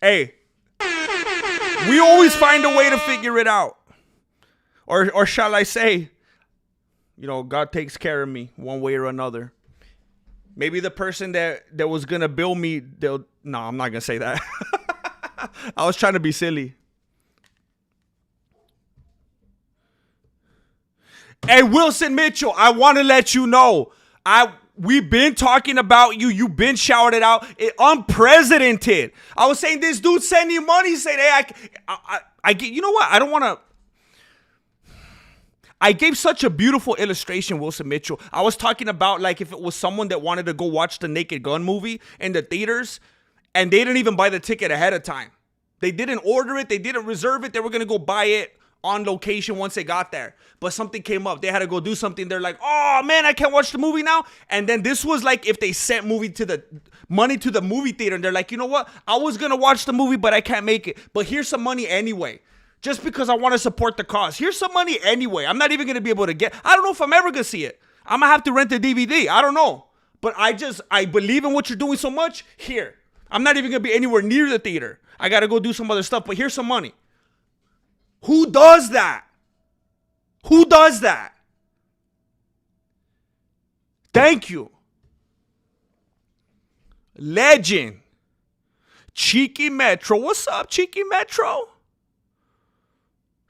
Hey, we always find a way to figure it out. Or shall I say, you know, God takes care of me one way or another. Maybe the person that was going to bill me, no, I'm not going to say that. I was trying to be silly. Hey, Wilson Mitchell, I want to let you know, we've been talking about you. You've been shouted out. Unprecedented. I was saying this dude send you money. He said, hey, I get, you know what? I don't want to. I gave such a beautiful illustration, Wilson Mitchell. I was talking about like if it was someone that wanted to go watch the Naked Gun movie in the theaters and they didn't even buy the ticket ahead of time. They didn't order it. They didn't reserve it. They were going to go buy it on location once they got there. But something came up. They had to go do something. They're like, oh, man, I can't watch the movie now. And then this was like if they sent money to the movie theater. And they're like, you know what? I was going to watch the movie, but I can't make it. But here's some money anyway. Just because I want to support the cause. Here's some money anyway. I'm not even going to be able to get. I don't know if I'm ever going to see it. I'm going to have to rent the DVD. I don't know. But I believe in what you're doing so much. Here. I'm not even going to be anywhere near the theater. I got to go do some other stuff. But here's some money. Who does that? Who does that? Thank you. Legend. Cheeky Metro. What's up, Cheeky Metro?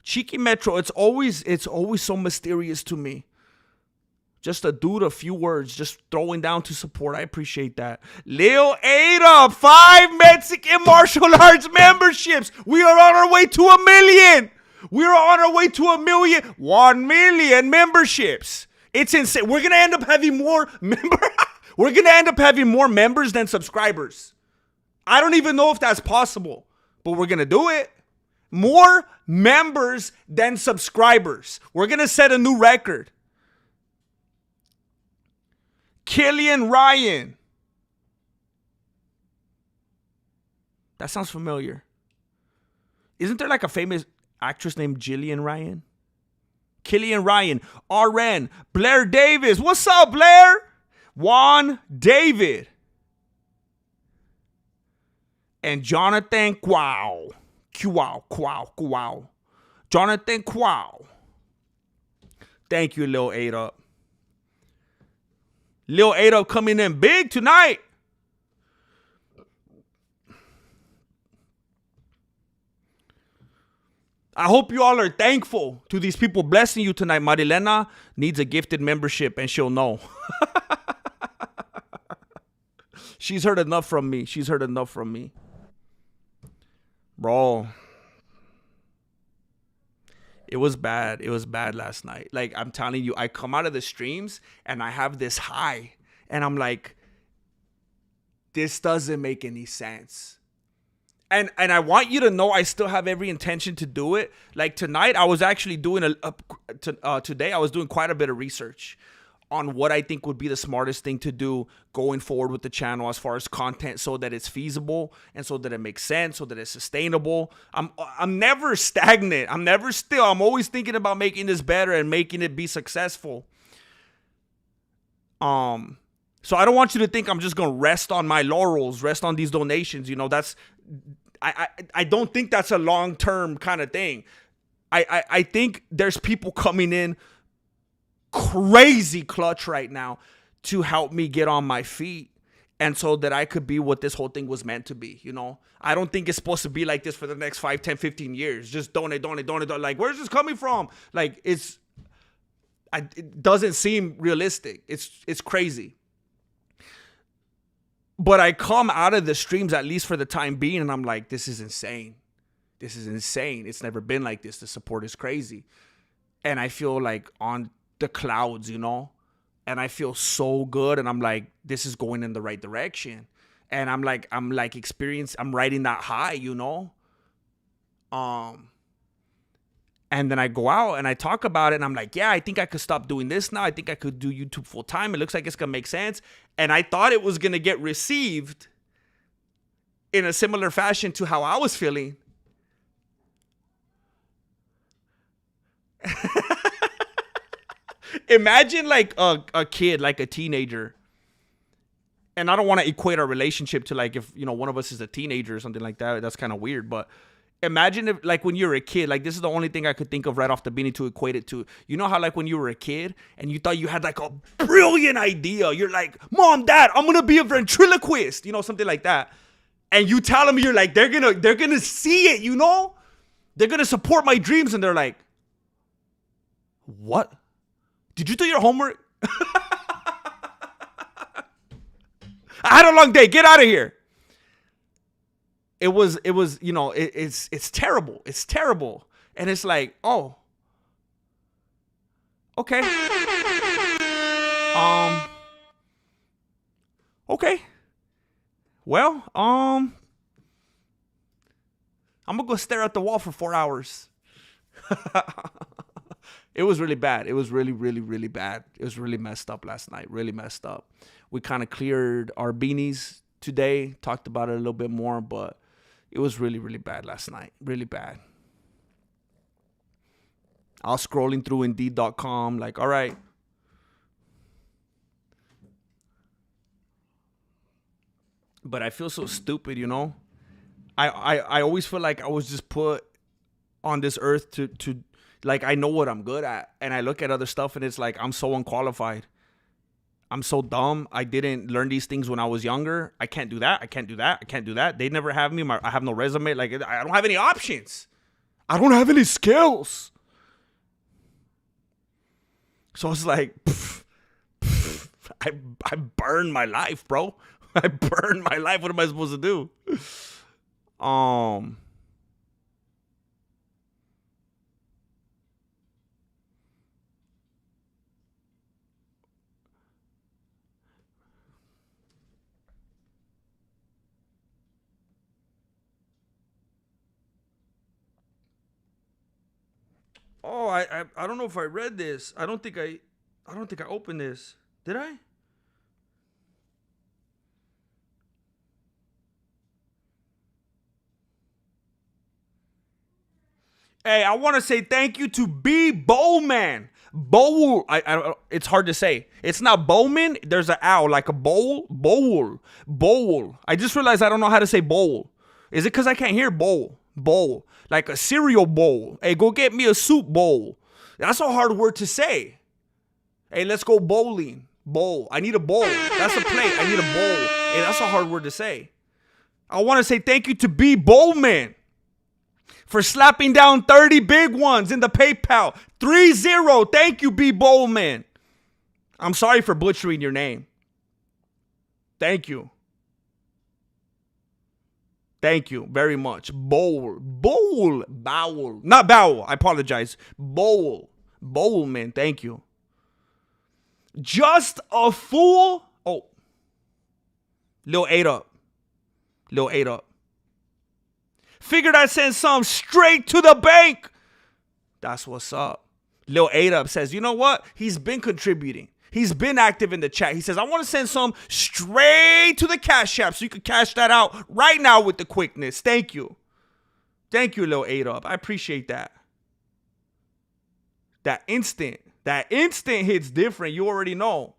Cheeky Metro. It's always so mysterious to me. Just a dude, a few words, just throwing down to support. I appreciate that. Lil Ada, 5 Mexican martial arts memberships. We are on our way to 1 million. We are on our way to 1 million. 1 million memberships. It's insane. We're gonna end up having more We're gonna end up having more members than subscribers. I don't even know if that's possible, but we're gonna do it. More members than subscribers. We're gonna set a new record. Killian Ryan. That sounds familiar. Isn't there like a famous actress named Jillian Ryan? Killian Ryan. RN. Blair Davis. What's up, Blair? Juan David. And Jonathan Quao. Quao. Jonathan Quao. Thank you, Lil 8up. Lil 8up coming in big tonight. I hope you all are thankful to these people blessing you tonight. Marilena needs a gifted membership and she'll know. She's heard enough from me. Bro. It was bad. It was bad last night. Like, I'm telling you, I come out of the streams and I have this high. And I'm like, this doesn't make any sense. And I want you to know I still have every intention to do it. Like tonight, I was actually doing today, I was doing quite a bit of research on what I think would be the smartest thing to do going forward with the channel as far as content, so that it's feasible and so that it makes sense, so that it's sustainable. I'm never stagnant. I'm never still. I'm always thinking about making this better and making it be successful. So I don't want you to think I'm just going to rest on my laurels, rest on these donations. You know, I don't think that's a long-term kind of thing. I think there's people coming in crazy clutch right now to help me get on my feet, and so that I could be what this whole thing was meant to be. You know, I don't think it's supposed to be like this for the next 5, 10, 15 years. Just donate. Like, where's this coming from? Like, it doesn't seem realistic. It's crazy. But I come out of the streams, at least for the time being, and I'm like, this is insane. It's never been like this. The support is crazy. And I feel like on the clouds, you know, and I feel so good. And I'm like, this is going in the right direction. And I'm riding that high, you know? And then I go out and I talk about it and I'm like, yeah, I think I could stop doing this now. I think I could do YouTube full time. It looks like it's going to make sense. And I thought it was going to get received in a similar fashion to how I was feeling. Imagine like a kid, like a teenager. And I don't want to equate our relationship to like if, you know, one of us is a teenager or something like that. That's kind of weird. But imagine if like when you're a kid, like this is the only thing I could think of right off the beginning to equate it to. You know how like when you were a kid and you thought you had like a brilliant idea. You're like, Mom, Dad, I'm going to be a ventriloquist. You know, something like that. And you tell them, you're like, they're going to see it, you know? They're going to support my dreams. And they're like, what? Did you do your homework? I had a long day. Get out of here. It was, you know, it's terrible. It's terrible. And it's like, oh, Okay. Um. Okay. Well, I'm gonna go stare at the wall for 4 hours. It was really bad. It was really, really, really bad. It was really messed up last night. Really messed up. We kind of cleared our beanies today. Talked about it a little bit more, but it was really, really bad last night. Really bad. I was scrolling through Indeed.com, like, all right. But I feel so stupid, you know? I always feel like I was just put on this earth to like, I know what I'm good at. And I look at other stuff and it's like, I'm so unqualified. I'm so dumb. I didn't learn these things when I was younger. I can't do that. I can't do that. I can't do that. They never have me. I have no resume. Like, I don't have any options. I don't have any skills. So it's like, I burned my life, bro. I burned my life. What am I supposed to do? Oh, I don't know if I read this. I don't think I opened this. Did I? Hey, I want to say thank you to B Bowman. Bowl. It's hard to say. It's not Bowman. There's an owl, like a bowl. Bowl. I just realized I don't know how to say bowl. Is it because I can't hear bowl? Bowl. Like a cereal bowl. Hey, go get me a soup bowl. That's a hard word to say. Hey, let's go bowling. Bowl. I need a bowl. That's a plate. I need a bowl. Hey, that's a hard word to say. I want to say thank you to B Bowman for slapping down 30 big ones in the PayPal. 3-0. Thank you, B Bowman. I'm sorry for butchering your name. Thank you. Thank you very much. Bowl. Not bowel. I apologize. Bowman. Thank you. Just a fool. Oh. Lil 8 up. Figured I'd send some straight to the bank. That's what's up. Lil 8 up says, you know what? He's been contributing. He's been active in the chat. He says, I want to send some straight to the Cash App so you can cash that out right now with the quickness. Thank you. Thank you, Lil 8 up. I appreciate that. That instant hits different. You already know.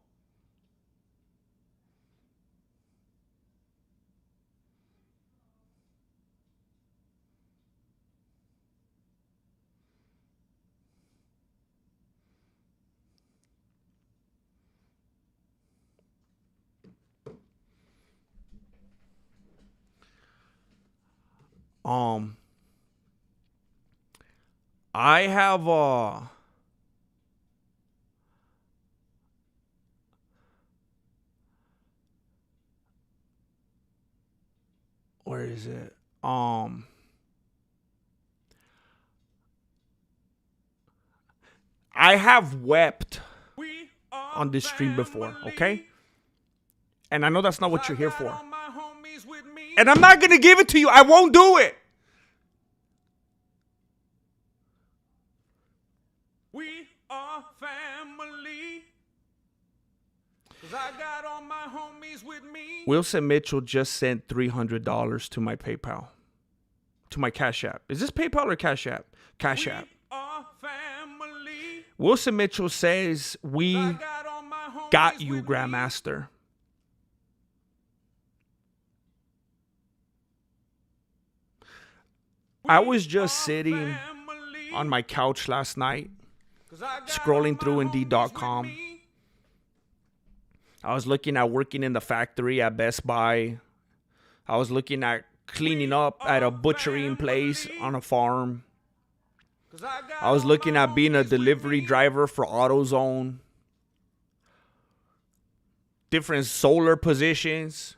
I have where is it? I have wept on this stream before, okay? And I know that's not what you're here for. And I'm not going to give it to you. I won't do it. We are family. 'Cause I got all my homies with me. Wilson Mitchell just sent $300 to my PayPal. To my Cash App. Is this PayPal or Cash App? Cash App. Wilson Mitchell says, we got you, Grandmaster. I was just sitting on my couch last night, scrolling through Indeed.com. I was looking at working in the factory at Best Buy. I was looking at cleaning up at a butchering place on a farm. I was looking at being a delivery driver for AutoZone. Different solar positions.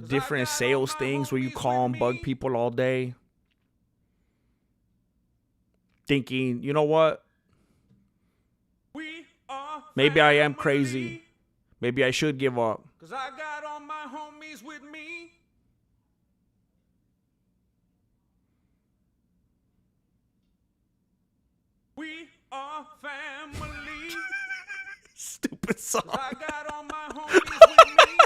Different sales things where you call and bug people all day. thinking, you know what? Maybe I am crazy. Maybe I should give up. 'Cause I got all my homies with me. We are family. Stupid song. I got all my homies with me.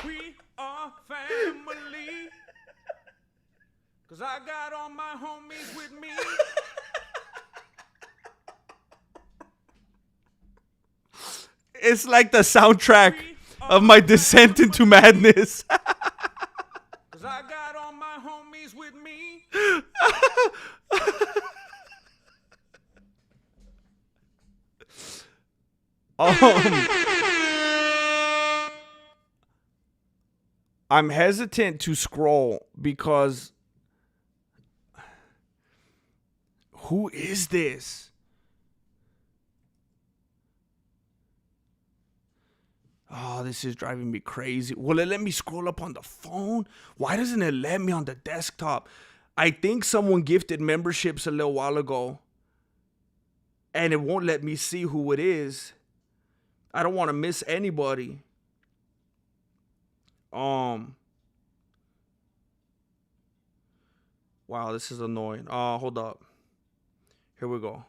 We are family. 'Cause I got all my homies with me. It's like the soundtrack of my descent into madness. 'Cause I got all my homies with me. I'm hesitant to scroll because who is this? Oh, this is driving me crazy. Will it let me scroll up on the phone? Why doesn't it let me on the desktop? I think someone gifted memberships a little while ago, and it won't let me see who it is. I don't want to miss anybody. Wow, this is annoying. Hold up. Here we go.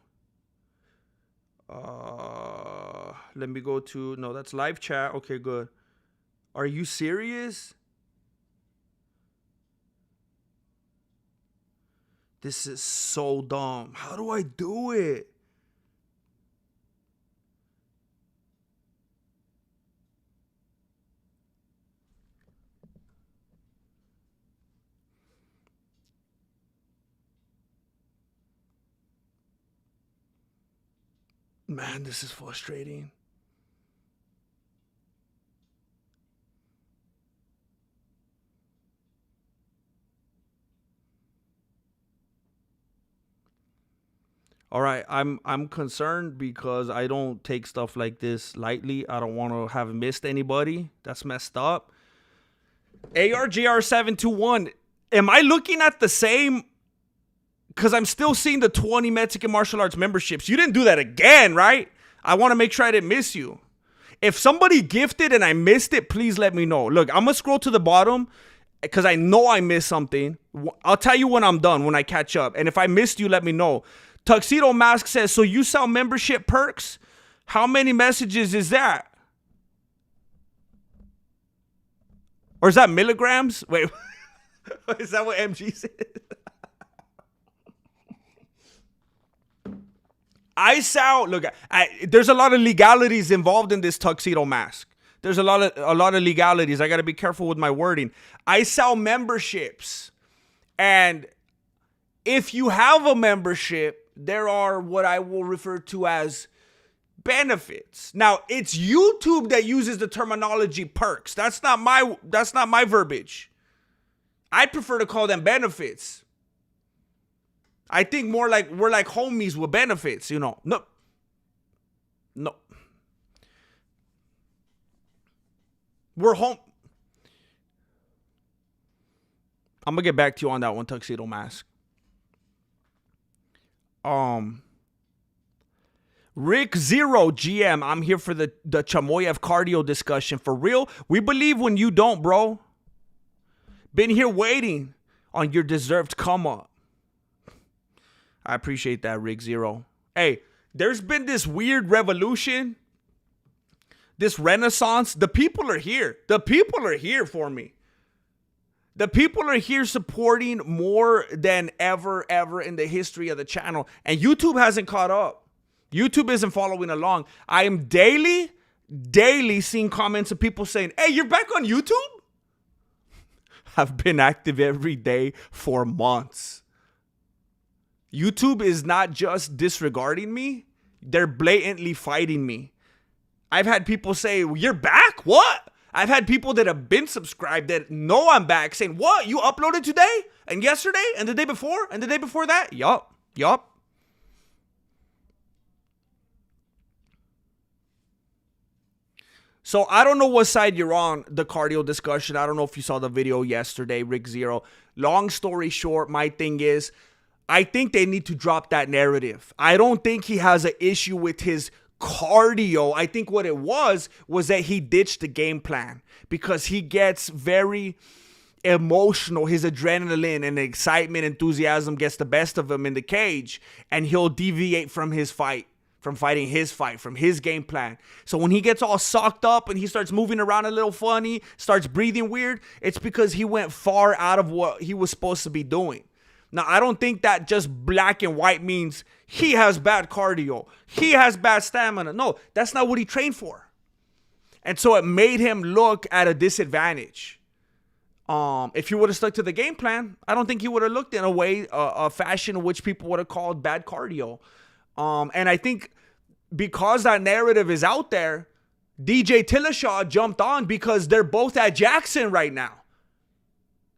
Let me go to, no, that's live chat. Okay, good. Are you serious? This is so dumb. How do I do it? Man, this is frustrating. All right, I'm concerned because I don't take stuff like this lightly. I don't want to have missed anybody. That's messed up. ARGR721. Am I looking at the same? Because I'm still seeing the 20 Mexican martial arts memberships. You didn't do that again, right? I want to make sure I didn't miss you. If somebody gifted and I missed it, please let me know. Look, I'm going to scroll to the bottom because I know I missed something. I'll tell you when I'm done, when I catch up. And if I missed you, let me know. Tuxedo Mask says, so you sell membership perks? How many messages is that? Or is that milligrams? Wait, is that what MG said? I sound, look, there's a lot of legalities involved in this Tuxedo Mask. There's a lot of legalities. I got to be careful with my wording. I sell memberships. And if you have a membership, there are what I will refer to as benefits. Now, it's YouTube that uses the terminology perks. That's not my verbiage. I prefer to call them benefits. I think more like we're like homies with benefits, you know. No. We're home. I'm going to get back to you on that one, Tuxedo Mask. Rick Zero GM, I'm here for the Chamoyev cardio discussion. For real, we believe when you don't, bro. Been here waiting on your deserved come up. I appreciate that, Rick Zero. Hey, there's been this weird revolution, this renaissance. The people are here. The people are here for me. The people are here supporting more than ever in the history of the channel. And YouTube hasn't caught up. YouTube isn't following along. I am daily seeing comments of people saying, hey, you're back on YouTube? I've been active every day for months. YouTube is not just disregarding me. They're blatantly fighting me. I've had people say, you're back? What? I've had people that have been subscribed that know I'm back saying, what? You uploaded today? And yesterday? And the day before? And the day before that? Yup. So I don't know what side you're on, the cardio discussion. I don't know if you saw the video yesterday, Rick Zero. Long story short, my thing is, I think they need to drop that narrative. I don't think he has an issue with his cardio. I think what it was that he ditched the game plan because he gets very emotional. His adrenaline and excitement, enthusiasm gets the best of him in the cage, and he'll deviate from his fight. From fighting his fight, from his game plan. So when he gets all sucked up and he starts moving around a little funny, starts breathing weird, it's because he went far out of what he was supposed to be doing. Now, I don't think that just black and white means he has bad cardio, he has bad stamina. No, that's not what he trained for. And so it made him look at a disadvantage. If he would have stuck to the game plan, I don't think he would have looked in a way, a fashion in which people would have called bad cardio. And I think because that narrative is out there, DJ Dillashaw jumped on because they're both at Jackson right now.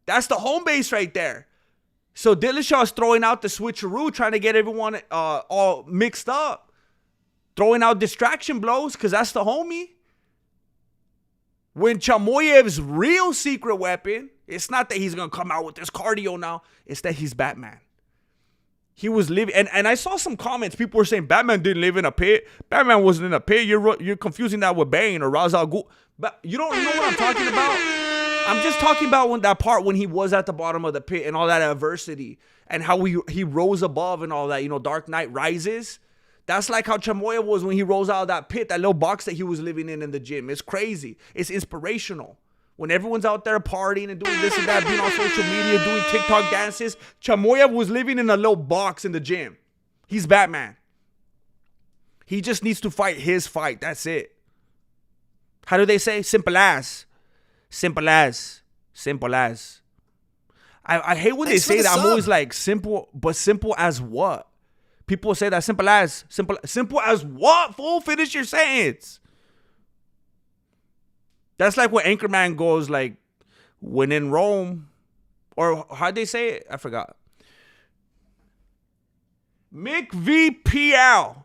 That's the home base right there. So Dillashaw's throwing out the switcheroo, trying to get everyone all mixed up. Throwing out distraction blows because that's the homie. When Chamoyev's real secret weapon, it's not that he's going to come out with this cardio now. It's that he's Batman. He was living, and I saw some comments. People were saying Batman didn't live in a pit. Batman wasn't in a pit. You're confusing that with Bane or Ra's al Ghul. But you don't know what I'm talking about. I'm just talking about when he was at the bottom of the pit and all that adversity and how he rose above and all that. You know, Dark Knight Rises. That's like how Chamoya was when he rose out of that pit, that little box that he was living in the gym. It's crazy. It's inspirational. When everyone's out there partying and doing this and that, being on social media, doing TikTok dances, Chamoya was living in a little box in the gym. He's Batman. He just needs to fight his fight. That's it. How do they say? Simple as. Simple as. Simple as. I hate when they say that. I'm always like, simple, but simple as what? People say that simple as what? Fool, finish your sentence. That's like when Anchorman goes like, when in Rome, or how'd they say it? I forgot. Mick VPL.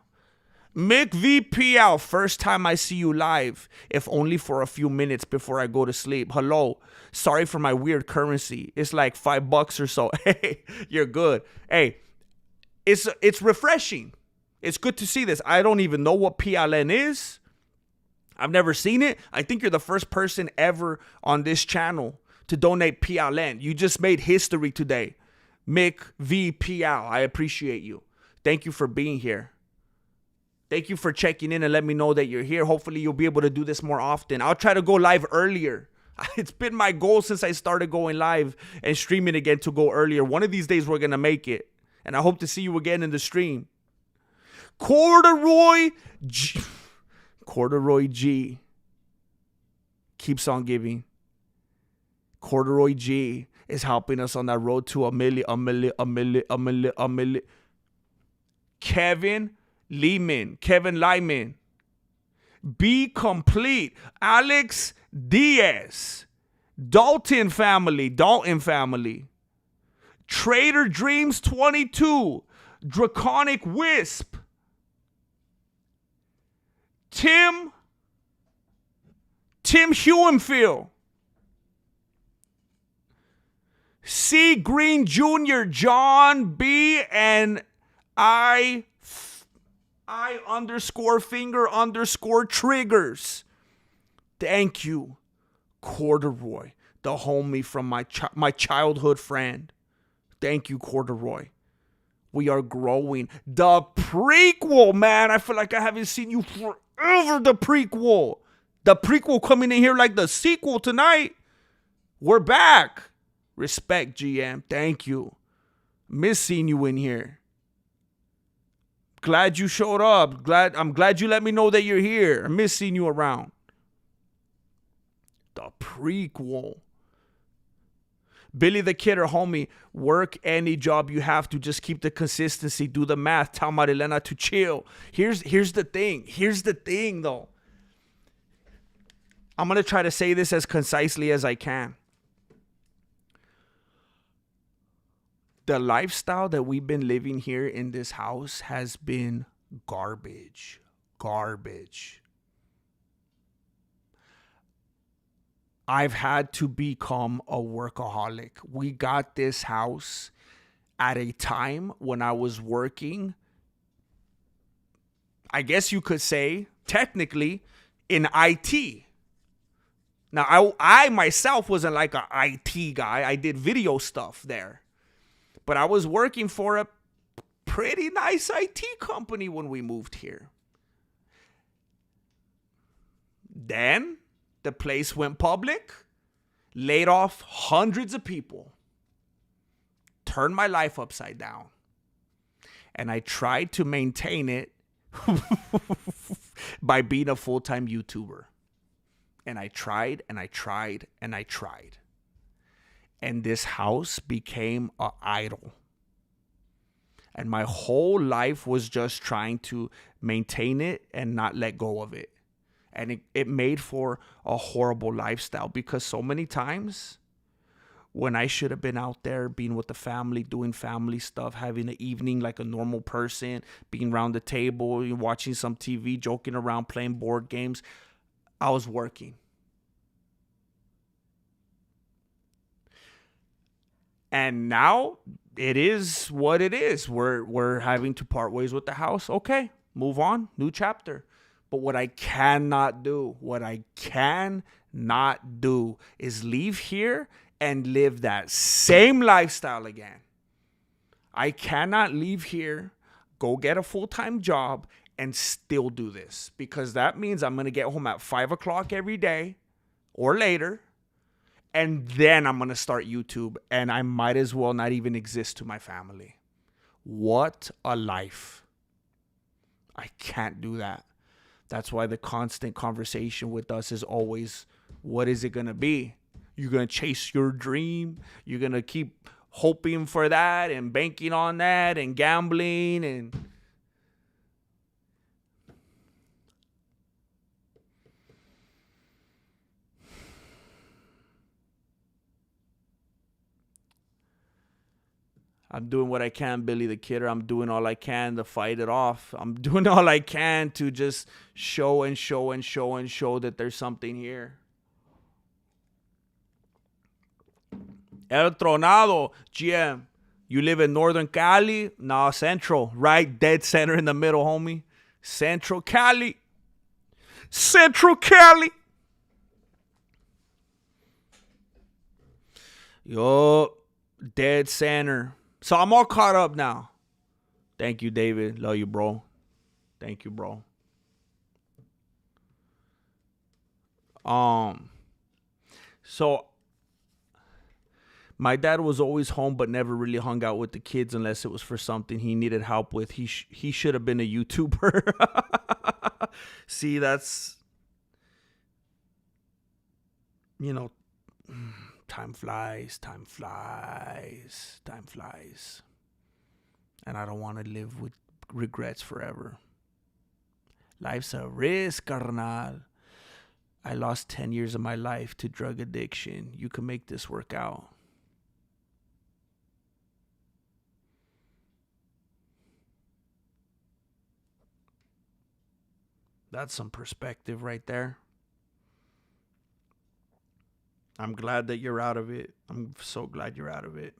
Mick VPL, first time I see you live, if only for a few minutes before I go to sleep. Hello, sorry for my weird currency. It's like $5 or so. Hey, you're good. Hey, it's refreshing. It's good to see this. I don't even know what PLN is. I've never seen it. I think you're the first person ever on this channel to donate PLN. You just made history today. Mick VPL, I appreciate you. Thank you for being here. Thank you for checking in and let me know that you're here. Hopefully you'll be able to do this more often. I'll try to go live earlier. It's been my goal since I started going live and streaming again to go earlier. One of these days we're going to make it. And I hope to see you again in the stream. Corduroy G keeps on giving. Corduroy G is helping us on that road to a million. Kevin Lyman. Be complete. Alex Diaz. Dalton family. Trader Dreams 22. Draconic Wisp. Tim Hewenfield. C. Green Jr., John B. and I _finger_ triggers. Thank you, Corduroy, the homie from my childhood friend. Thank you, Corduroy. We are growing. The prequel, man. I feel like I haven't seen you forever. The prequel coming in here like the sequel tonight. We're back. Respect, GM. Thank you. Miss seeing you in here. Glad you showed up. I'm glad you let me know that you're here. I miss seeing you around. The prequel. Billy the Kidder, homie, work any job you have to. Just keep the consistency. Do the math. Tell Marilena to chill. Here's the thing. Here's the thing, though. I'm going to try to say this as concisely as I can. The lifestyle that we've been living here in this house has been garbage. I've had to become a workaholic. We got this house at a time when I was working, I guess you could say, technically, in IT. Now, I myself wasn't like an IT guy. I did video stuff there. But I was working for a pretty nice IT company when we moved here. Then the place went public, laid off hundreds of people, turned my life upside down. And I tried to maintain it by being a full-time YouTuber. And I tried and I tried and I tried. And this house became an idol. And my whole life was just trying to maintain it and not let go of it. And it made for a horrible lifestyle, because so many times when I should have been out there being with the family, doing family stuff, having an evening like a normal person, being around the table, watching some TV, joking around, playing board games, I was working. And now it is what it is. We're having to part ways with the house. Okay, move on, new chapter. But what I cannot do is leave here and live that same lifestyle again. I cannot leave here, go get a full-time job, and still do this. Because that means I'm going to get home at 5 o'clock every day or later. And then I'm going to start YouTube. And I might as well not even exist to my family. What a life. I can't do that. That's why the constant conversation with us is always, what is it going to be? You're going to chase your dream. You're going to keep hoping for that and banking on that and gambling and... I'm doing what I can, Billy the Kidder. I'm doing all I can to fight it off. I'm doing all I can to just show that there's something here. El Tronado, GM. You live in Northern Cali? Nah, Central. Right dead center in the middle, homie. Central Cali. Central Cali. Yo, dead center. So I'm all caught up now. Thank you, David. Love you, bro. Thank you, bro. So my dad was always home, but never really hung out with the kids unless it was for something he needed help with. He should have been a YouTuber. See, that's, you know, time flies. And I don't want to live with regrets forever. Life's a risk, carnal. I lost 10 years of my life to drug addiction. You can make this work out. That's some perspective right there. I'm glad that you're out of it. I'm so glad you're out of it.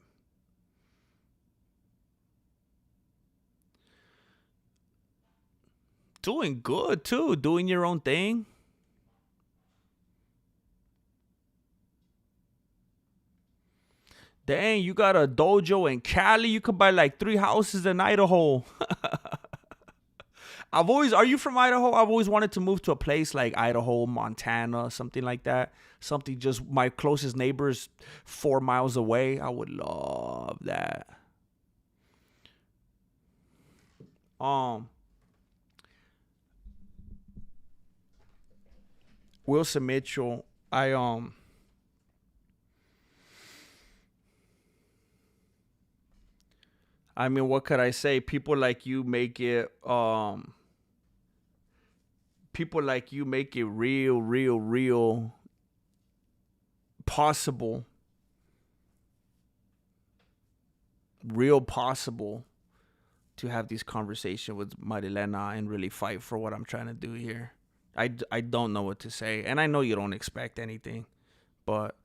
Doing good, too. Doing your own thing. Dang, you got a dojo in Cali. You could buy like 3 houses in Idaho. Are you from Idaho? I've always wanted to move to a place like Idaho, Montana, something like that. Something just, my closest neighbor's 4 miles away. I would love that. Wilson Mitchell, I mean, what could I say? People like you make it real possible. Real possible to have these conversations with Marilena and really fight for what I'm trying to do here. I don't know what to say. And I know you don't expect anything. But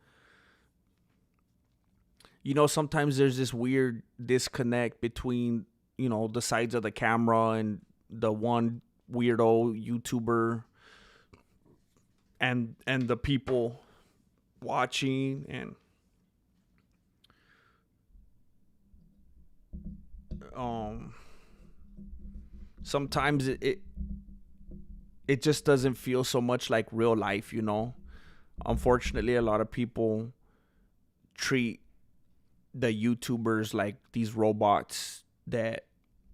sometimes there's this weird disconnect between, the sides of the camera and the one weirdo YouTuber and the people watching. And um sometimes it just doesn't feel so much like real life. Unfortunately, a lot of people treat the YouTubers like these robots that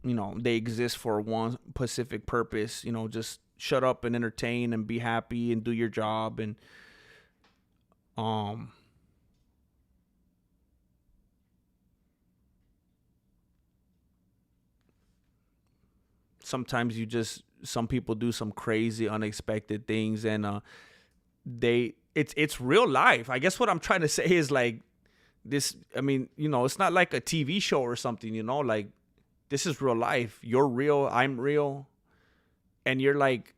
they exist for one specific purpose. Just shut up and entertain and be happy and do your job. And um sometimes some people do some crazy unexpected things. And it's real life. I guess what I'm trying to say is like this. I mean, it's not like a TV show or something. Like, this is real life. You're real, I'm real, and you're like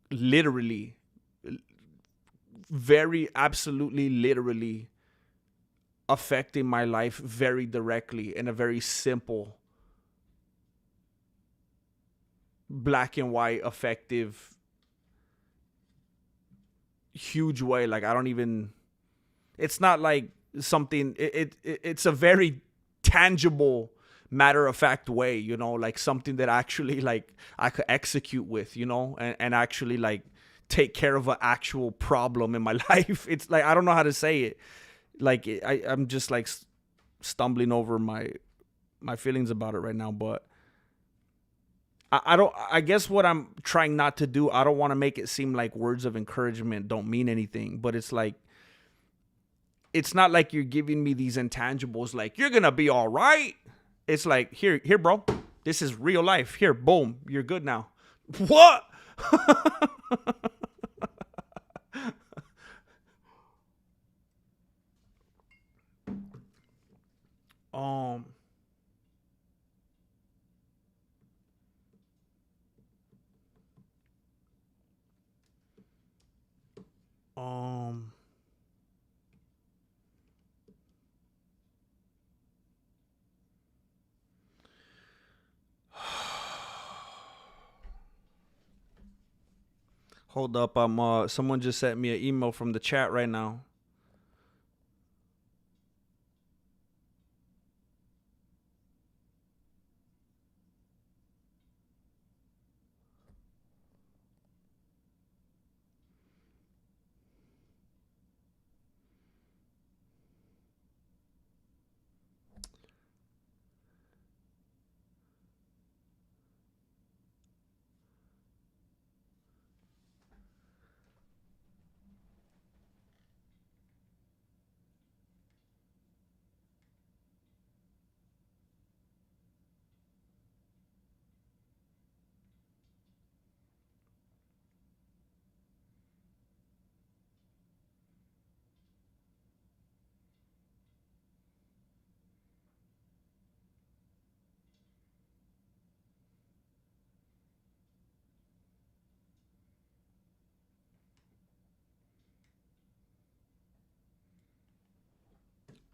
literally, very absolutely literally affecting my life very directly in a very simple, black and white, effective, huge way. Like, I don't even, it's not like something, it's a very tangible, matter of fact way, like something that actually like I could execute with, and actually like take care of an actual problem in my life. It's like, I don't know how to say it. Like, I'm just like stumbling over my feelings about it right now. But I guess what I'm trying not to do, I don't want to make it seem like words of encouragement don't mean anything, but it's like, it's not like you're giving me these intangibles like you're gonna be all right. It's like, here, bro, this is real life. Here, boom, you're good now. What? um um Hold up, I'm someone just sent me an email from the chat right now.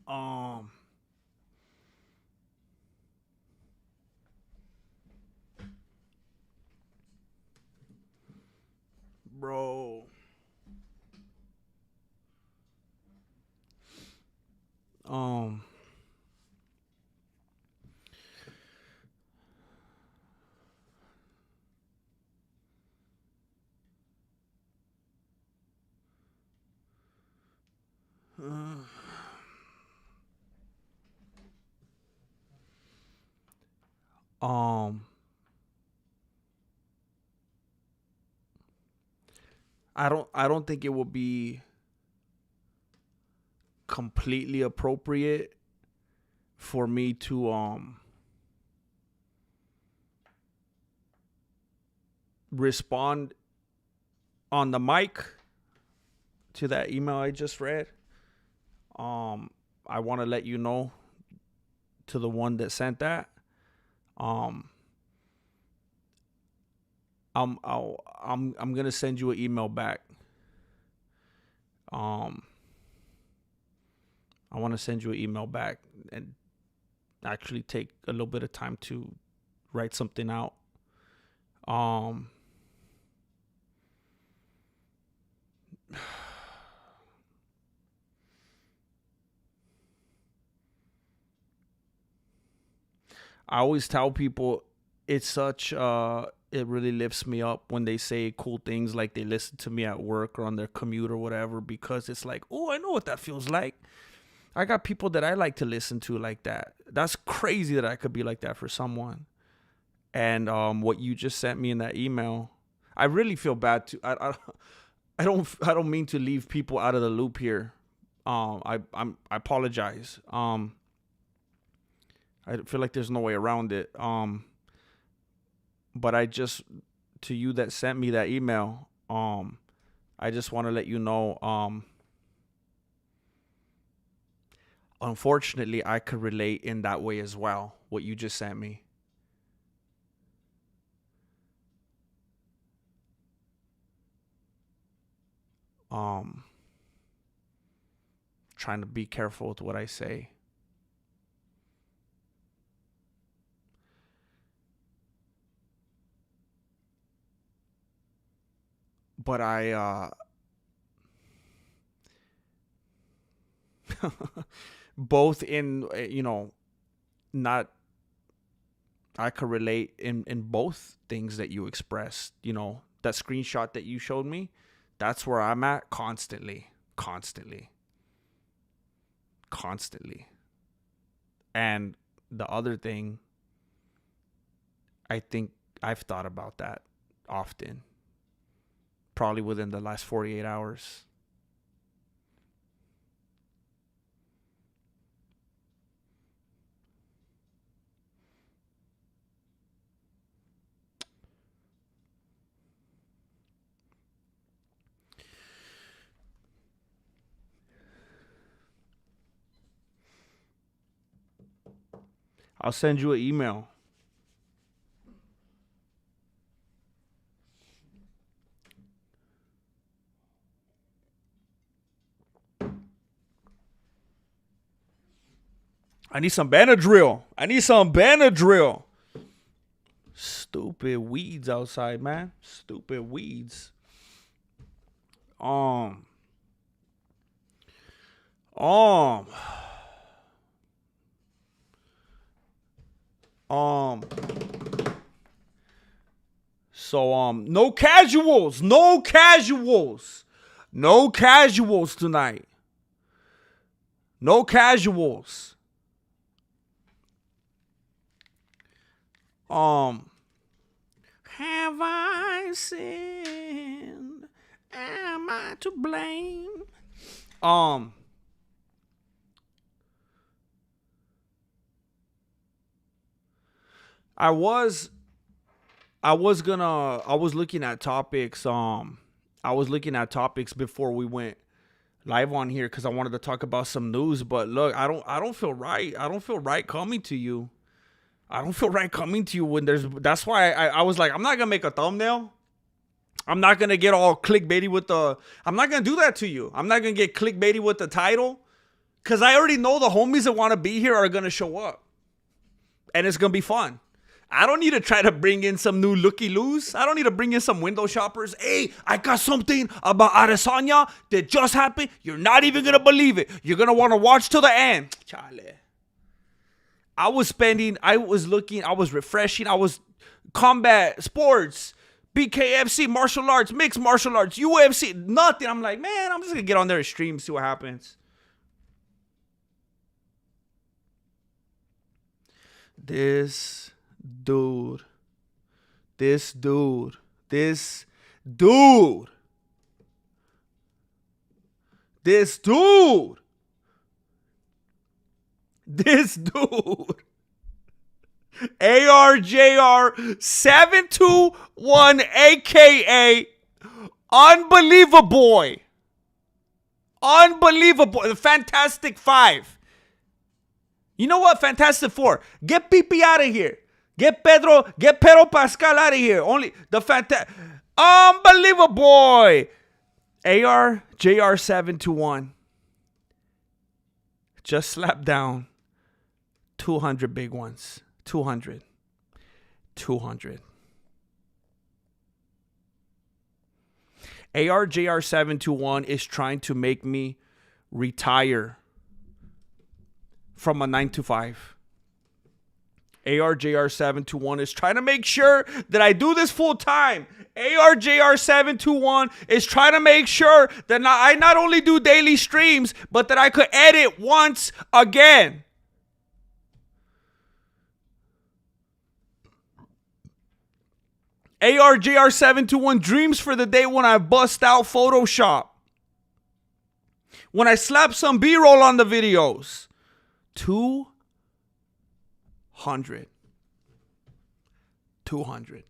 um Bro, um um I don't think it would be completely appropriate for me to respond on the mic to that email I just read. I want to let you know, to the one that sent that, um I'm gonna send you an email back. Um I want to send you an email back and actually take a little bit of time to write something out. I always tell people it's such it really lifts me up when they say cool things like they listen to me at work or on their commute or whatever, because it's like, oh, I know what that feels like. I got people that I like to listen to like that. That's crazy that I could be like that for someone. And what you just sent me in that email, I really feel bad to I don't mean to leave people out of the loop here. I apologize. I feel like there's no way around it. But I just, to you that sent me that email, I just want to let you know, unfortunately, I could relate in that way as well, what you just sent me. Trying to be careful with what I say. But I both in not I could relate in both things that you expressed. That screenshot that you showed me, that's where I'm at constantly. And the other thing, I think I've thought about that often, probably within the last 48 hours. I'll send you an email. I need some Benadryl. Stupid weeds outside, man. Stupid weeds. So no casuals tonight. No casuals. Have I sinned? Am I to blame? I was looking at topics. I was looking at topics before we went live on here because I wanted to talk about some news. But look, I don't feel right. I don't feel right coming to you. When that's why I was like, I'm not gonna make a thumbnail. I'm not gonna get all clickbaity I'm not gonna do that to you. I'm not gonna get clickbaity with the title, because I already know the homies that want to be here are gonna show up, and it's gonna be fun. I don't need to try to bring in some new looky-loos. I don't need to bring in some window shoppers. Hey, I got something about Adesanya that just happened. You're not even gonna believe it. You're gonna want to watch till the end. Chale. I was refreshing. I was combat sports, BKFC, martial arts, mixed martial arts, UFC, nothing. I'm like, man, I'm just going to get on there and stream, see what happens. This dude ARJR721, aka Unbelievable, the Fantastic Five. You know what? Fantastic Four. Get Pipi out of here. Get Pedro Pascal out of here. Only the Unbelievable. ARJR721 just slapped down 200 big ones. 200. 200. ARJR721 is trying to make me retire from a 9 to 5. ARJR721 is trying to make sure that I do this full time. ARJR721 is trying to make sure that I not only do daily streams, but that I could edit once again. ARJR721 dreams for the day when I bust out Photoshop. When I slap some B-roll on the videos. 200. 200.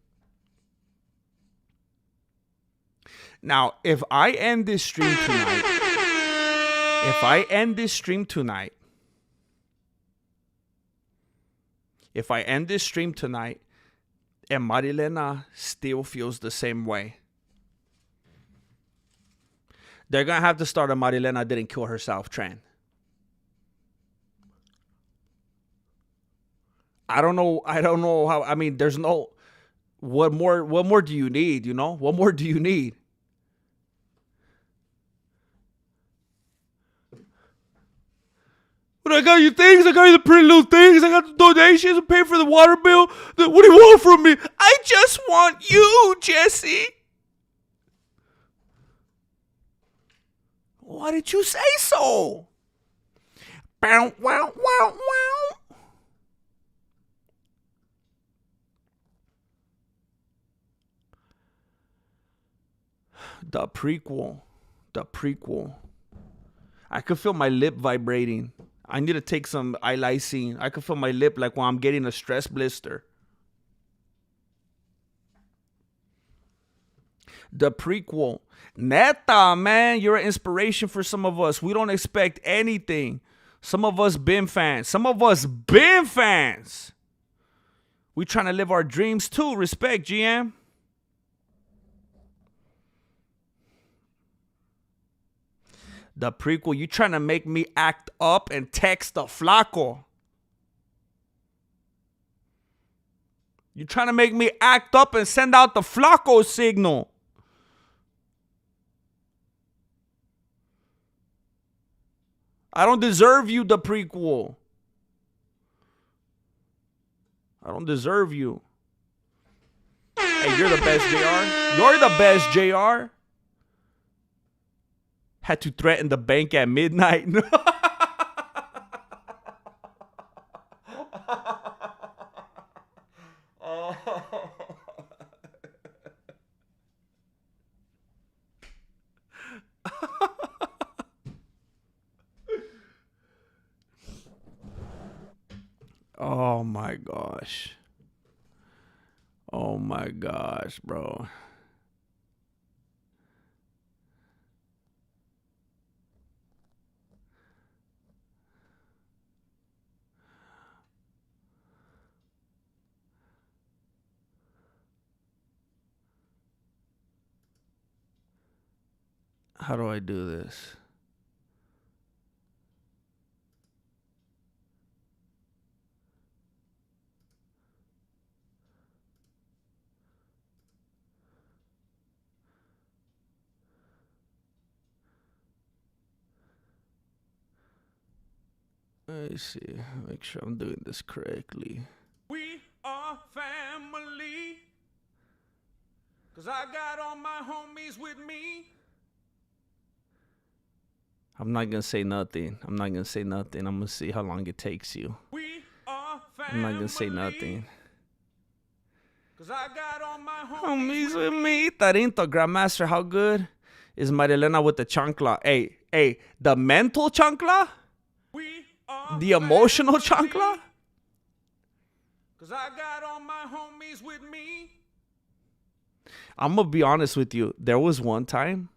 Now, if I end this stream tonight, and Marilena still feels the same way, they're going to have to start a Marilena didn't kill herself trend. I don't know how. I mean, there's no. What more do you need? You know, what more do you need? But I got you things. I got you the pretty little things. I got the donations. I pay for the water bill. What do you want from me? I just want you, Jesse. Why did you say so? Bow, wow, wow, wow. The prequel. I could feel my lip vibrating. I need to take some iLysine. I could feel my lip like when I'm getting a stress blister. The prequel. Neta, man, you're an inspiration for some of us. We don't expect anything. Some of us been fans. We trying to live our dreams too. Respect, GM. The prequel, you trying to make me act up and text the flaco. You trying to make me act up and send out the flaco signal. I don't deserve you, the prequel. I don't deserve you. Hey, you're the best, JR. You're the best, JR. Had to threaten the bank at midnight. Oh my gosh. Oh my gosh, bro. How do I do this? Let me see. Make sure I'm doing this correctly. We are family. 'Cause I got all my homies with me. I'm not gonna say nothing. I'm gonna see how long it takes you. We are family. I'm not gonna say nothing. 'Cause I got all my homies with me. Tarinto, Grandmaster, how good is Marilena with the chancla? Hey, the mental chancla? The emotional chancla? 'Cause I got all my homies with me. I'm gonna be honest with you. There was one time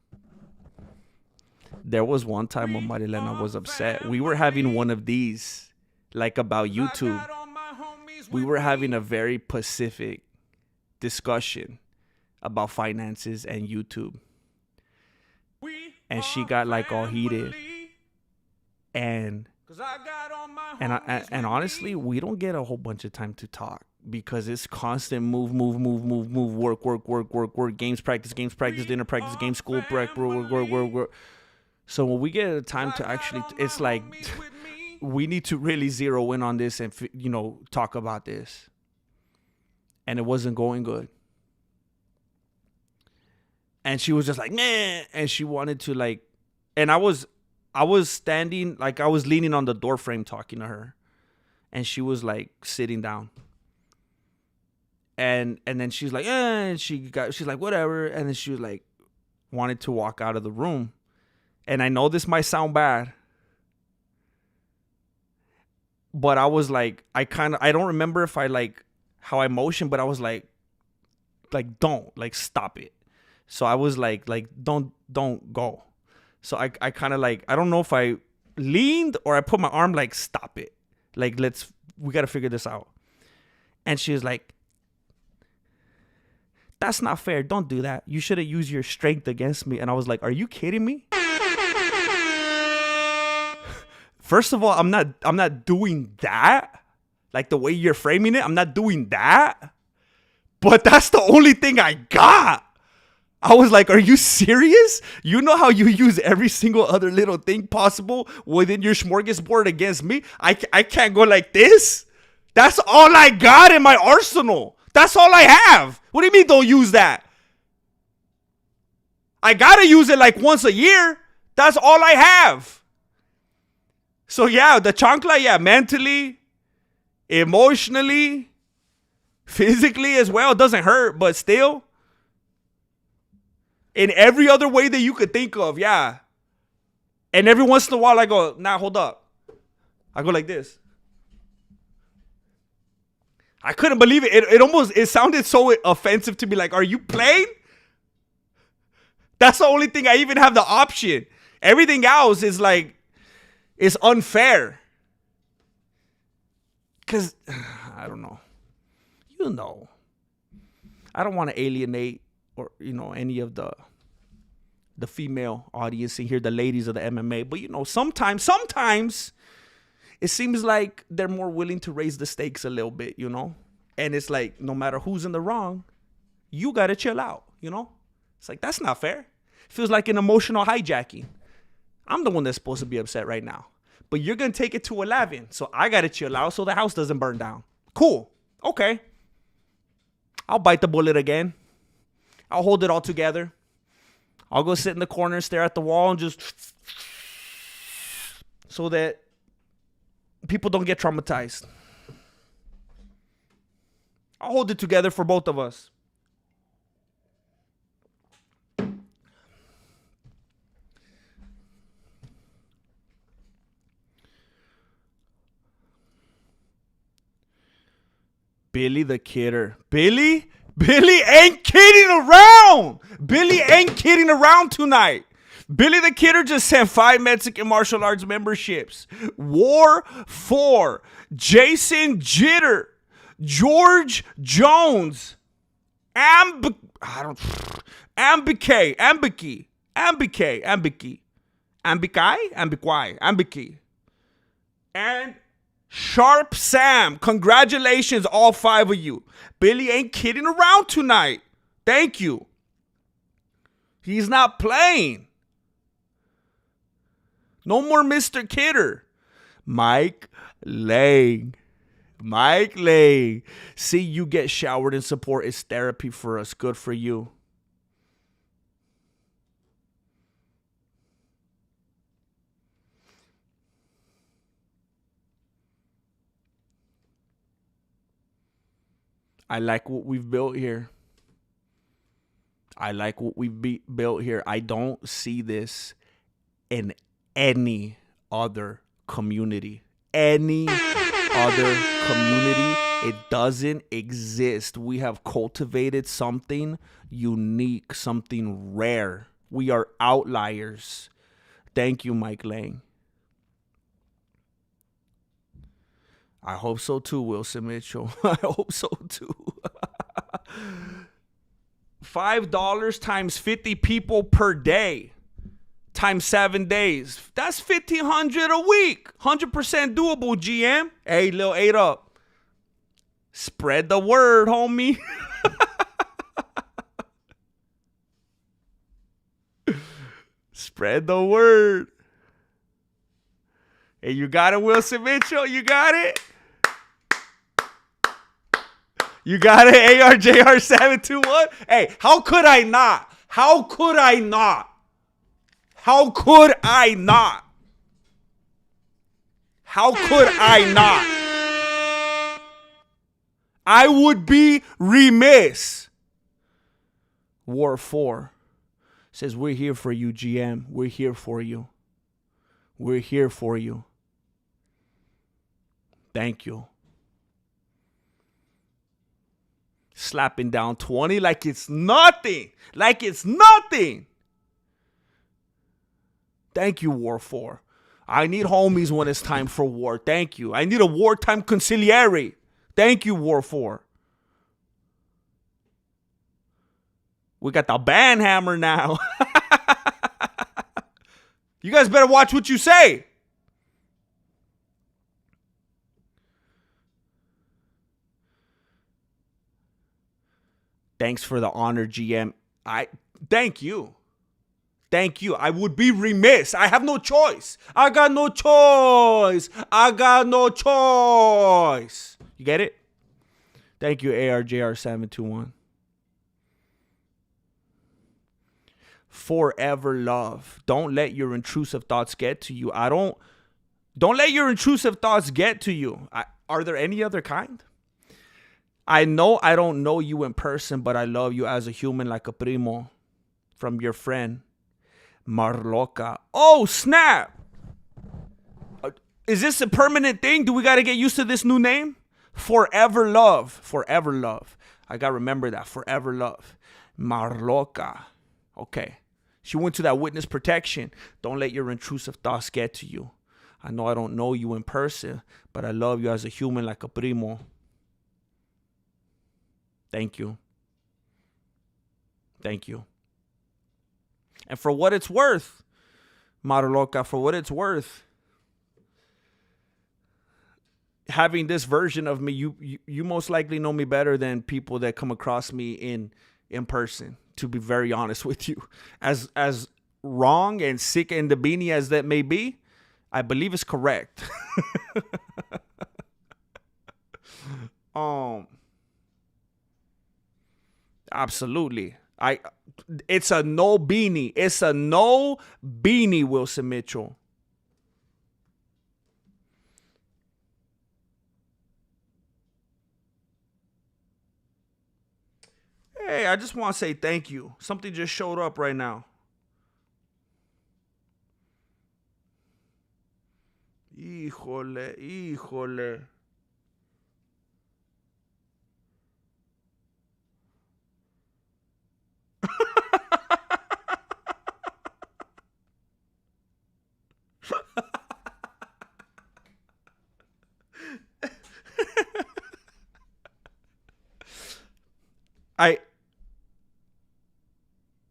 when Marilena was upset. We were having one of these, like about YouTube. We were having a very pacific discussion about finances and YouTube. And she got like all heated. And And honestly, we don't get a whole bunch of time to talk because it's constant move, work, games practice, dinner practice, game school practice, work. So when we get a time to actually, it's like we need to really zero in on this and talk about this. And it wasn't going good. And she was just like, man, and she wanted to like, and I was standing, like I was leaning on the door frame talking to her. And she was like sitting down. And then she's like, and she's like, whatever. And then she was like, wanted to walk out of the room. And I know this might sound bad. But I was like, I don't remember if I like how I motioned, but I was like, don't, like, stop it. So I was like, don't go. So I kind of like, I don't know if I leaned or I put my arm like, stop it. Like, we got to figure this out. And she was like, that's not fair. Don't do that. You should have used your strength against me. And I was like, are you kidding me? First of all, I'm not doing that. Like the way you're framing it, I'm not doing that. But that's the only thing I got. I was like, are you serious? You know how you use every single other little thing possible within your smorgasbord against me? I can't go like this. That's all I got in my arsenal. That's all I have. What do you mean don't use that? I got to use it like once a year. That's all I have. So yeah, the chancla, yeah, mentally, emotionally, physically as well. It doesn't hurt, but still. In every other way that you could think of, yeah. And every once in a while, I go, nah, hold up. I go like this. I couldn't believe it. It sounded so offensive to me. Like, are you playing? That's the only thing I even have the option. Everything else is like, it's unfair. Because, I don't know. I don't want to alienate or any of the female audience in here, the ladies of the MMA, but sometimes it seems like they're more willing to raise the stakes a little bit, and it's like no matter who's in the wrong, you gotta chill out, it's like that's not fair. It feels like an emotional hijacking. I'm the one that's supposed to be upset right now, but you're gonna take it to 11, so I gotta chill out so the house doesn't burn down. Cool, okay, I'll bite the bullet again. I'll hold it all together. I'll go sit in the corner, stare at the wall, and just so that people don't get traumatized. I'll hold it together for both of us. Billy the Kidder. Billy ain't kidding around. Billy ain't kidding around tonight. Billy the Kidder just sent 5 Mexican martial arts memberships. War 4. Jason Jitter. George Jones. Ambiki. And Sharp Sam. Congratulations, all 5 of you. Billy ain't kidding around tonight. Thank you. He's not playing. No more Mr. Kidder. Mike Lang. See you get showered in support. It's therapy for us. Good for you. I like what we've built here. I don't see this in any other community. It doesn't exist. We have cultivated something unique, something rare. We are outliers. Thank you, Mike Lang. I hope so too, Wilson Mitchell. I hope so too. $5 times 50 people per day. times 7 days. That's $1,500 a week. 100% doable, GM. Hey, Lil 8 Up. Spread the word, homie. Spread the word. Hey, you got it, Wilson Mitchell? You got it? You got it, ARJR721? Hey, how could I not? How could I not? How could I not? How could I not? I would be remiss. War 4 says, we're here for you, GM. We're here for you. We're here for you. Thank you. Slapping down 20 like it's nothing. Like it's nothing. Thank you, War 4. I need homies when it's time for war. Thank you. I need a wartime conciliary. Thank you, War 4. We got the band hammer now. You guys better watch what you say. Thanks for the honor, GM. Thank you. Thank you. I would be remiss. I have no choice. I got no choice. I got no choice. You get it? Thank you, ARJR721. Forever love. Don't let your intrusive thoughts get to you. Don't let your intrusive thoughts get to you. Are there any other kind? I know I don't know you in person, but I love you as a human like a primo. From your friend, Marloca. Oh, snap. Is this a permanent thing? Do we got to get used to this new name? Forever love. Forever love. I got to remember that. Forever love. Marloca. Okay. She went to that witness protection. Don't let your intrusive thoughts get to you. I know I don't know you in person, but I love you as a human like a primo. Thank you. Thank you. And for what it's worth, Marloca, for what it's worth, having this version of me, you most likely know me better than people that come across me in person, to be very honest with you. As wrong and sick and the beanie as that may be, I believe it's correct. Absolutely. It's a no beanie. It's a no beanie, Wilson Mitchell. Hey, I just want to say thank you. Something just showed up right now. Híjole, híjole.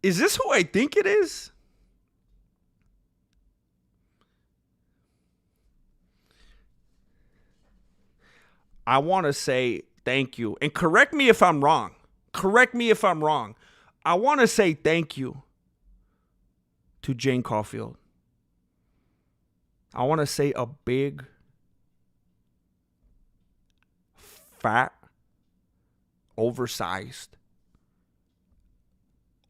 Is this who I think it is? I want to say thank you. And correct me if I'm wrong. Correct me if I'm wrong. I want to say thank you to Jane Caulfield. I want to say a big, fat, oversized,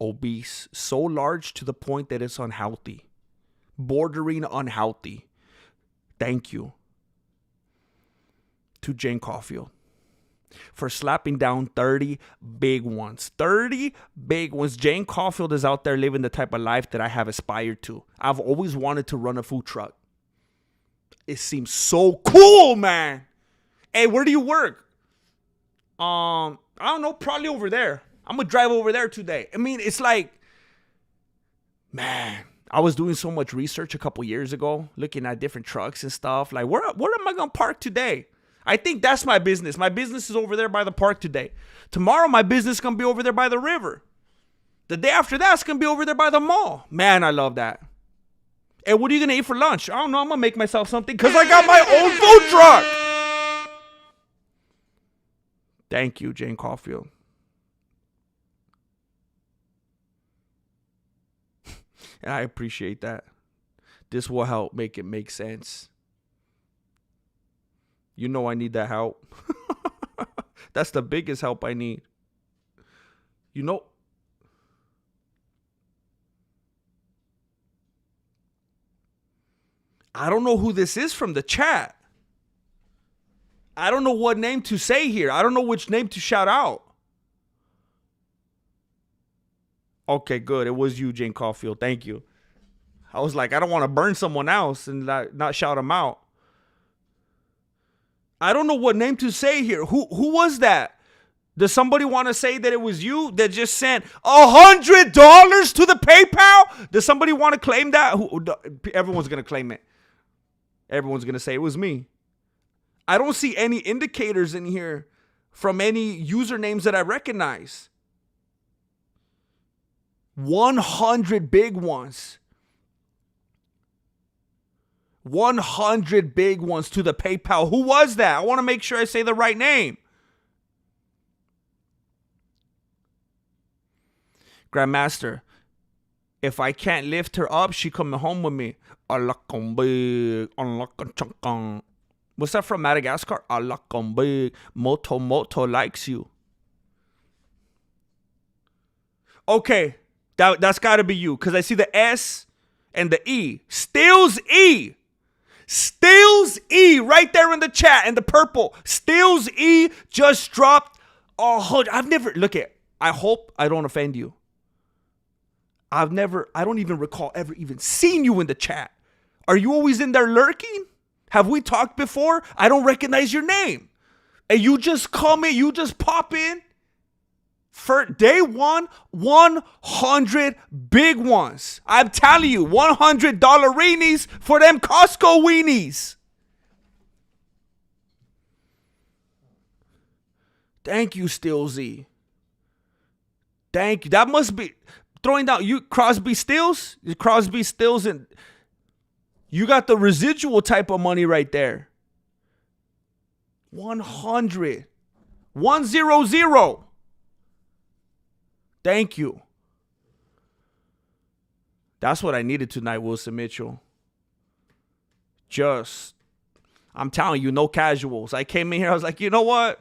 obese, so large to the point that it's unhealthy, bordering unhealthy. Thank you to Jane Caulfield for slapping down 30 big ones. 30 big ones. Jane Caulfield is out there living the type of life that I have aspired to. I've always wanted to run a food truck. It seems so cool, man. Hey, where do you work? I don't know, probably over there. I'm going to drive over there today. I mean, it's like, man, I was doing so much research a couple years ago, looking at different trucks and stuff. Like, where am I going to park today? I think that's my business. My business is over there by the park today. Tomorrow, my business is going to be over there by the river. The day after that, it's going to be over there by the mall. Man, I love that. Hey, what are you going to eat for lunch? I don't know. I'm going to make myself something because I got my own food truck. Thank you, Jane Caulfield. And I appreciate that. This will help make it make sense. You know I need that help. That's the biggest help I need. You know. I don't know who this is from the chat. I don't know what name to say here. I don't know which name to shout out. Okay, good. It was you, Jane Caulfield. Thank you. I was like, I don't want to burn someone else and not shout them out. I don't know what name to say here. Who was that? Does somebody want to say that it was you that just sent $100 to the PayPal? Does somebody want to claim that? Everyone's going to claim it. Everyone's going to say it was me. I don't see any indicators in here from any usernames that I recognize. 100 big ones. 100 big ones to the PayPal. Who was that? I want to make sure I say the right name. Grandmaster, if I can't lift her up, she coming home with me. What's that from Madagascar? Moto likes you. Okay, that's got to be you because I see the S and the E. Stills E. Stills E right there in the chat in the purple. Stills E just dropped I've never, look at, I hope I don't offend you. I don't even recall ever even seeing you in the chat. Are you always in there lurking? Have we talked before? I don't recognize your name. And you just come in, you just pop in. For day one, 100 big ones. I'm telling you, $100 weenies for them Costco weenies. Thank you, Still Z. Thank you. That must be throwing down you Crosby Stills. Crosby Stills, and you got the residual type of money right there. 100. 100. Thank you. That's what I needed tonight, Wilson Mitchell. I'm telling you, no casuals. I came in here, I was like, you know what?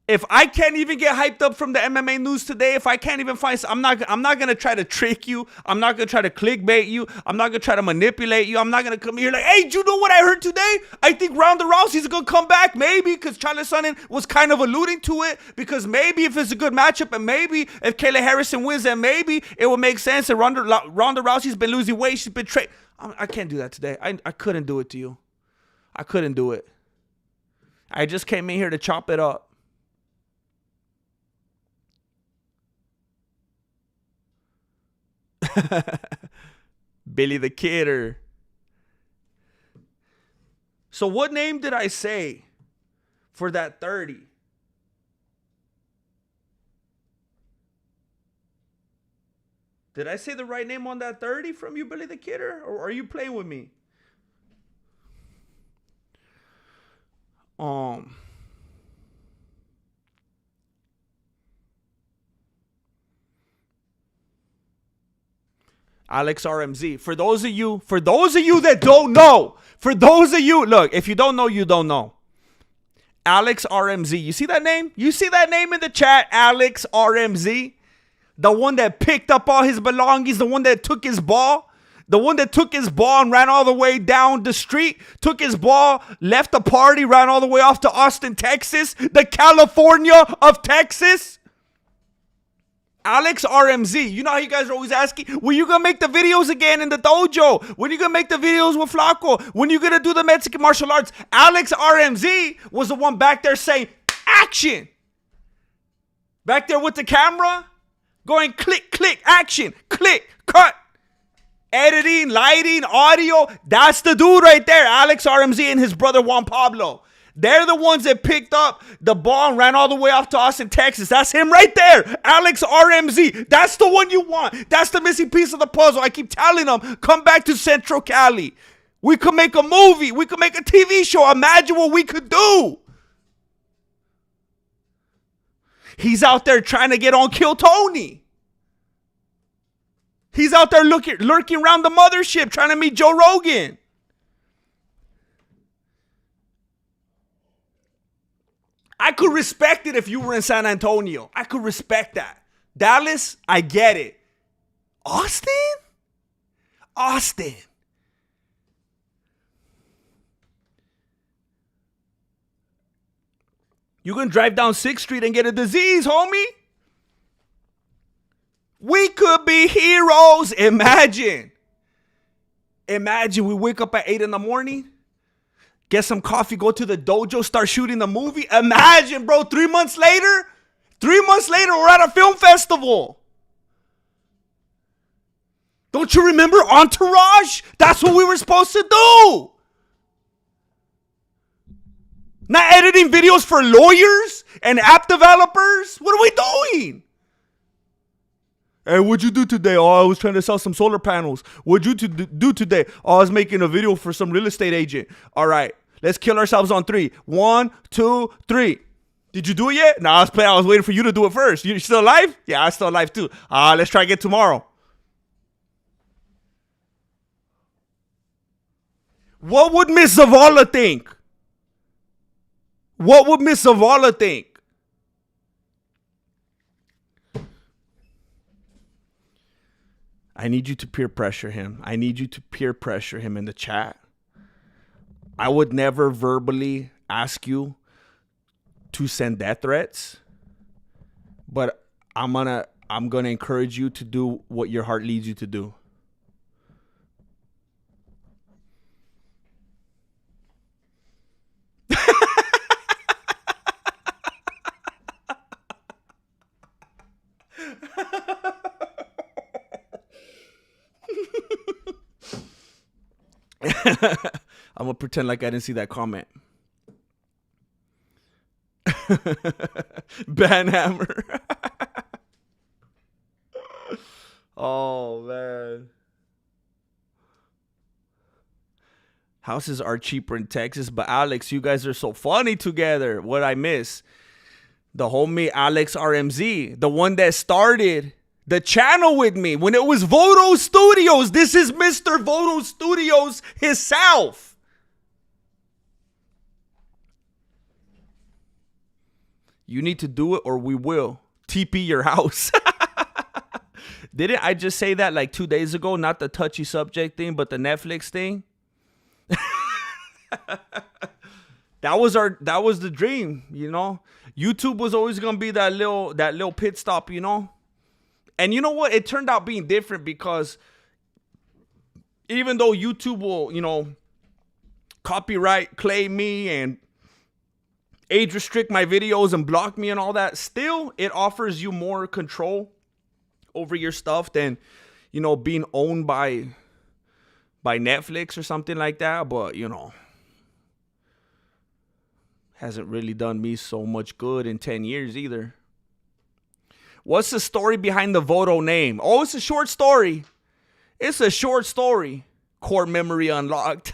If I can't even get hyped up from the MMA news today, if I can't even find, I'm not going to try to trick you. I'm not going to try to clickbait you. I'm not going to try to manipulate you. I'm not going to come here like, hey, do you know what I heard today? I think Ronda Rousey's going to come back. Maybe because Charles Sonnen was kind of alluding to it. Because maybe if it's a good matchup and maybe if Kayla Harrison wins, then maybe it will make sense. And Ronda Rousey's been losing weight. She's been trained. I can't do that today. I couldn't do it to you. I couldn't do it. I just came in here to chop it up. Billy the Kidder. So what name did I say for that 30? Did I say the right name on that 30 from you, Billy the Kidder? Or are you playing with me? Alex RMZ. For those of you that don't know, look, if you don't know, you don't know. Alex RMZ. You see that name? You see that name in the chat? Alex RMZ. The one that picked up all his belongings, the one that took his ball. The one that took his ball and ran all the way down the street, took his ball, left the party, ran all the way off to Austin, Texas, the California of Texas. Alex RMZ. You know how you guys are always asking, when you going to make the videos again in the dojo? When you going to make the videos with Flaco? When you going to do the Mexican martial arts? Alex RMZ was the one back there saying, action. Back there with the camera, going click, click, action, click, cut. Editing, lighting, audio. That's the dude right there, Alex RMZ and his brother Juan Pablo. They're the ones that picked up the ball and ran all the way off to Austin, Texas. That's him right there. Alex RMZ. That's the one you want. That's the missing piece of the puzzle. I keep telling them, come back to Central Cali. We could make a movie. We could make a TV show. Imagine what we could do. He's out there trying to get on Kill Tony. He's out there lurking around the mothership trying to meet Joe Rogan. I could respect it if you were in San Antonio. I could respect that. Dallas, I get it. Austin? Austin. You can drive down 6th Street and get a disease, homie. We could be heroes. Imagine we wake up at 8 in the morning, get some coffee, go to the dojo, start shooting the movie. Imagine, bro, 3 months later, we're at a film festival. Don't you remember Entourage? That's what we were supposed to do. Not editing videos for lawyers and app developers. What are we doing? Hey, what'd you do today? Oh, I was trying to sell some solar panels. What'd you do today? Oh, I was making a video for some real estate agent. All right, let's kill ourselves on 3. 1, 2, 3. Did you do it yet? No, I was waiting for you to do it first. You still alive? Yeah, I'm still alive too. Let's try again tomorrow. What would Miss Zavala think? What would Miss Zavala think? I need you to peer pressure him. I need you to peer pressure him in the chat. I would never verbally ask you to send death threats, but I'm gonna encourage you to do what your heart leads you to do. I'm gonna pretend like I didn't see that comment. Banhammer. Oh man. Houses are cheaper in Texas, but Alex, you guys are so funny together. What I miss? The homie Alex RMZ, the one that started the channel with me when it was Vodo Studios. This is Mr. Vodo Studios himself. You need to do it or we will TP your house. Didn't I just say that like 2 days ago? Not the touchy subject thing, but the Netflix thing. That was the dream, you know. YouTube was always gonna be that little pit stop, you know. And you know what? It turned out being different because even though YouTube will, you know, copyright claim me and age restrict my videos and block me and all that, still it offers you more control over your stuff than, you know, being owned by Netflix or something like that. But, you know, hasn't really done me so much good in 10 years either. What's the story behind the Vodo name? Oh, it's a short story. It's a short story. Core memory unlocked.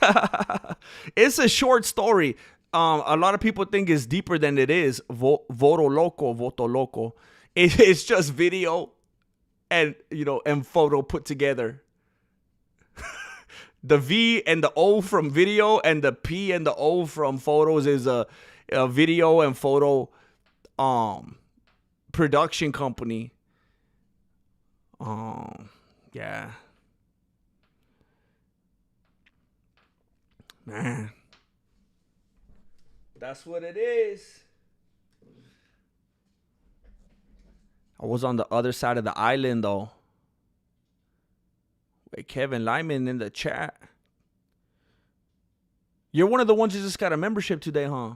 It's a short story. A lot of people think it's deeper than it is. Voto Loco. It's just video and, you know, and photo put together. The V and the O from video and the P and the O from photos is a video and photo production company. Yeah. Man. That's what it is. I was on the other side of the island though. Wait, Kevin Lyman in the chat. You're one of the ones who just got a membership today, huh?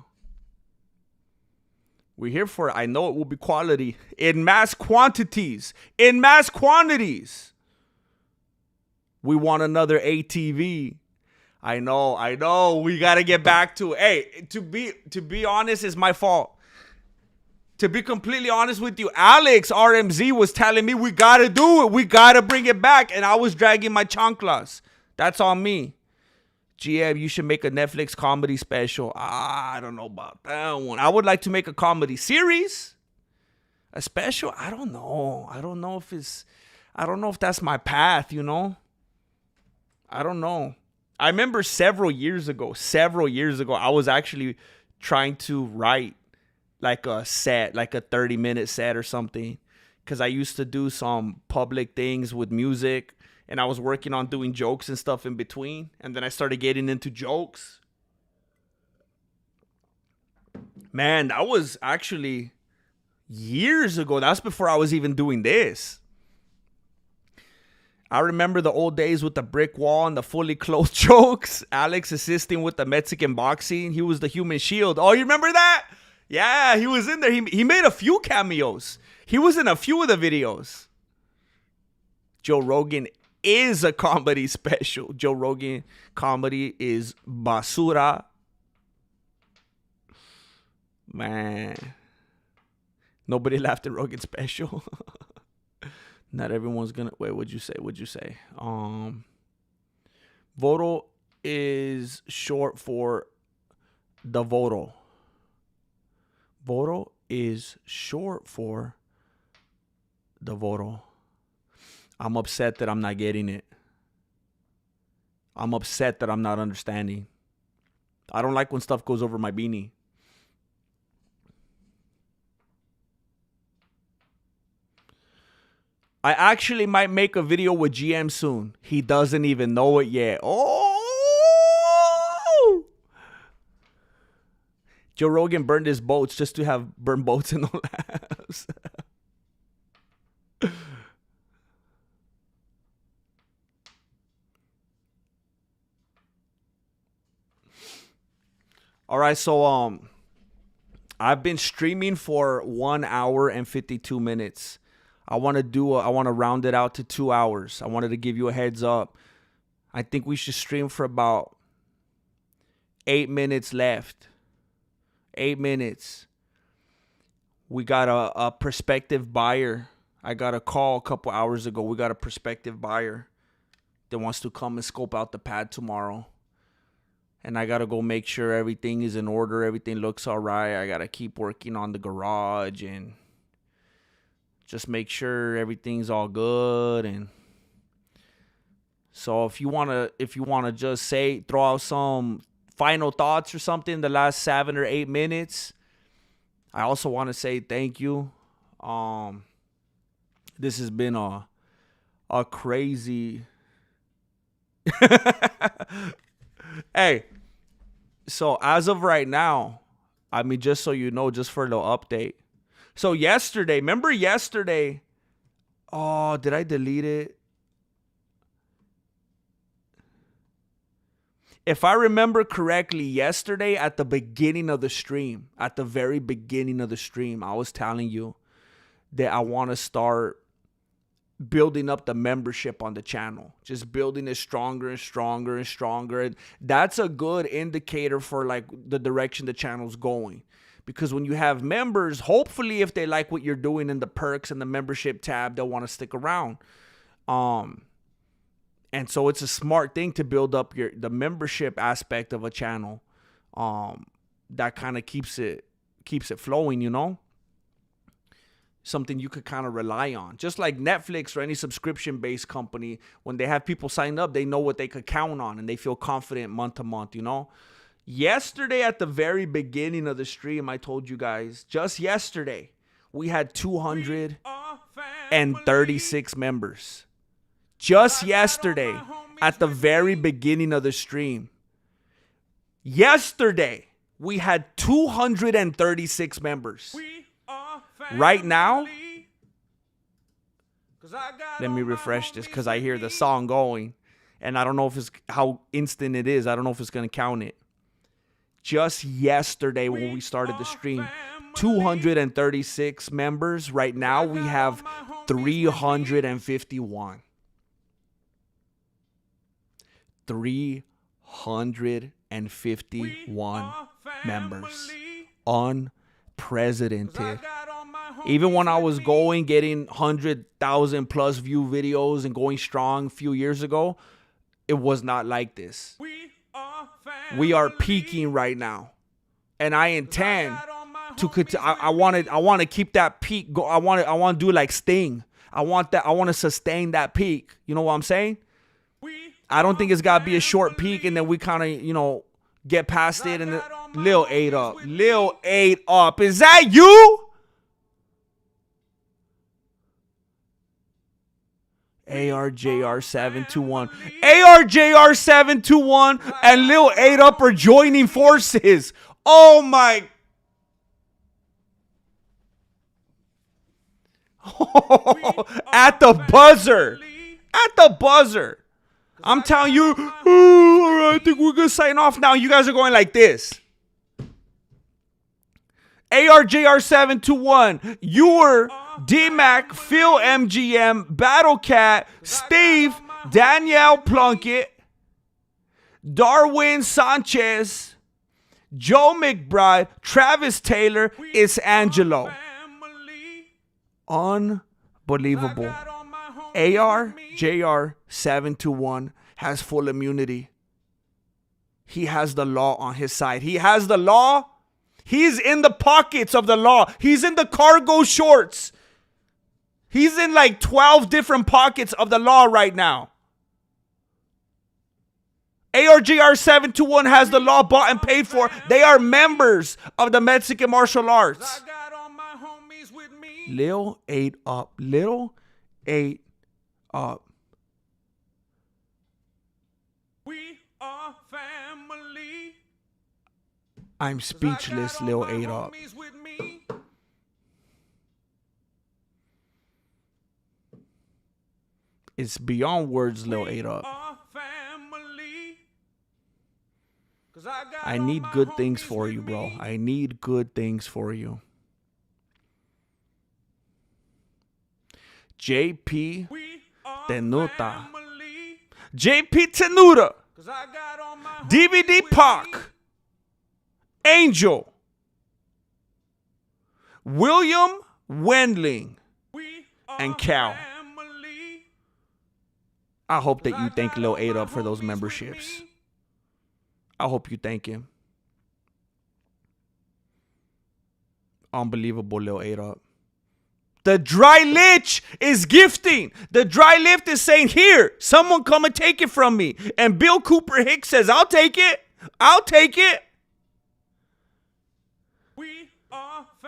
We're here for it. I know it will be quality in mass quantities. In mass quantities. We want another ATV. I know. We gotta get back to it. Hey, to be honest, it's my fault. To be completely honest with you, Alex RMZ was telling me we gotta do it. We gotta bring it back. And I was dragging my chanclas. That's on me. GM, you should make a Netflix comedy special. I don't know about that one. I would like to make a comedy series. A special? I don't know. I don't know if that's my path, you know? I don't know. I remember several years ago, I was actually trying to write like a set, like a 30-minute set or something. Because I used to do some public things with music. And I was working on doing jokes and stuff in between. And then I started getting into jokes. Man, that was actually years ago. That's before I was even doing this. I remember the old days with the brick wall and the fully clothed jokes. Alex assisting with the Mexican boxing. He was the human shield. Oh, you remember that? Yeah, he was in there. He made a few cameos. He was in a few of the videos. Joe Rogan is a comedy special. Joe Rogan comedy is basura. Man. Nobody laughed at Rogan special. Not everyone's gonna wait. What'd you say? Voto is short for the voto. Voto is short for the voto. I'm upset that I'm not getting it. I'm upset that I'm not understanding. I don't like when stuff goes over my beanie. I actually might make a video with GM soon. He doesn't even know it yet. Oh! Joe Rogan burned his boats just to have burned boats in the labs. All right, so I've been streaming for 1 hour and 52 minutes. I want to round it out to 2 hours. I wanted to give you a heads up. I think we should stream for about 8 minutes left. 8 minutes. We got a prospective buyer. I got a call a couple hours ago. We got a prospective buyer that wants to come and scope out the pad tomorrow. And I got to go make sure everything is in order. Everything looks all right. I got to keep working on the garage and just make sure everything's all good. And so if you want to just throw out some final thoughts or something in the last 7 or 8 minutes, I also want to say thank you. This has been a crazy Hey, so as of right now, I mean, just so you know, just for a little update. So remember yesterday? Oh, did I delete it? If I remember correctly, yesterday at the beginning of the stream, at the very beginning of the stream, I was telling you that I want to start building up the membership on the channel, just building it stronger and stronger and stronger. And that's a good indicator for like the direction the channel's going. Because when you have members, hopefully if they like what you're doing in the perks and the membership tab, they'll want to stick around. And so it's a smart thing to build up the membership aspect of a channel. That kind of keeps it flowing, you know? Something you could kind of rely on. Just like Netflix or any subscription-based company, when they have people sign up, they know what they could count on and they feel confident month to month, you know? Yesterday at the very beginning of the stream, I told you guys, just yesterday, we had 236 members. Just yesterday, at the very beginning of the stream. Yesterday, we had 236 members. Right now, let me refresh this because I hear the song going. And I don't know if it's how instant it is. I don't know if it's going to count it. Just yesterday when we started the stream, 236 members. Right now, we have 351. 151 members. Unprecedented. Even when I was getting 100,000 plus view videos and going strong a few years ago, it was not like this. We are peaking right now, and I intend to continue. I want to keep that peak. I want to do like Sting. I want to sustain that peak. You know what I'm saying? I don't think it's got to be a short peak and then we kind of, get past it. And Lil 8 Up. Lil 8 Up. Is that you? ARJR721. ARJR721 and Lil 8 Up are joining forces. Oh my. At the buzzer. At the buzzer. I'm telling you, all right, I think we're going to sign off now. You guys are going like this. ARJR721, Ewer, D-Mac, Phil MGM, Battlecat, Steve, Danielle Plunkett, Darwin Sanchez, Joe McBride, Travis Taylor, it's Angelo. Unbelievable. ARJR721 has full immunity. He has the law on his side. He has the law. He's in the pockets of the law. He's in the cargo shorts. He's in like 12 different pockets of the law right now. ARJR721 has the law bought and paid for. They are members of the Mexican martial arts. Lil 8 Up. Lil 8 Up. We are family. I'm speechless, Lil 8 Up. It's beyond words, Lil 8 Up. I need good things for you, bro. I need good things for you. JP Tenuta. JP Tenuta. DVD Pac. Angel. William Wendling. And Cal. I hope that you thank Lil 8 Up for those memberships. I hope you thank him. Unbelievable, Lil 8 Up. The Dry Lich is gifting. The Dry Lift is saying, here, someone come and take it from me. And Bill Cooper Hicks says, I'll take it. I'll take it.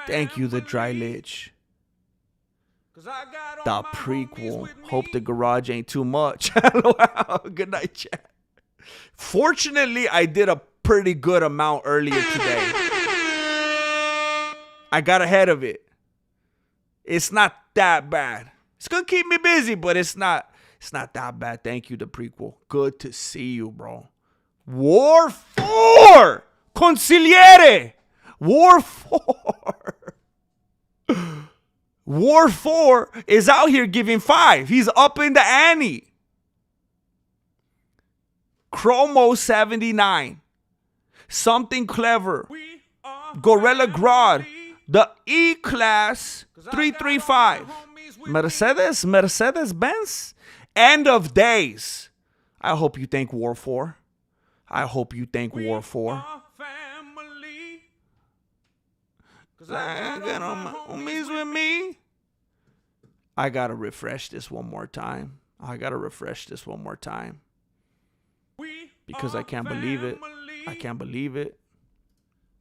Thank you, The Dry Lich. The prequel. Hope the garage ain't too much. Good night, chat. Fortunately, I did a pretty good amount earlier today. I got ahead of it. It's not that bad. It's going to keep me busy, but it's not that bad. Thank you, the prequel. Good to see you, bro. War 4! Consigliere! War 4! War 4 is out here giving 5. He's up in the ante. Chromo 79. Something Clever. Gorilla Grodd. The E-Class 335. Mercedes-Benz. End of Days. I hope you thank War 4. I hope you thank War 4. I got all my homies with me. I gotta refresh this one more time. Because I can't believe it. I can't believe it.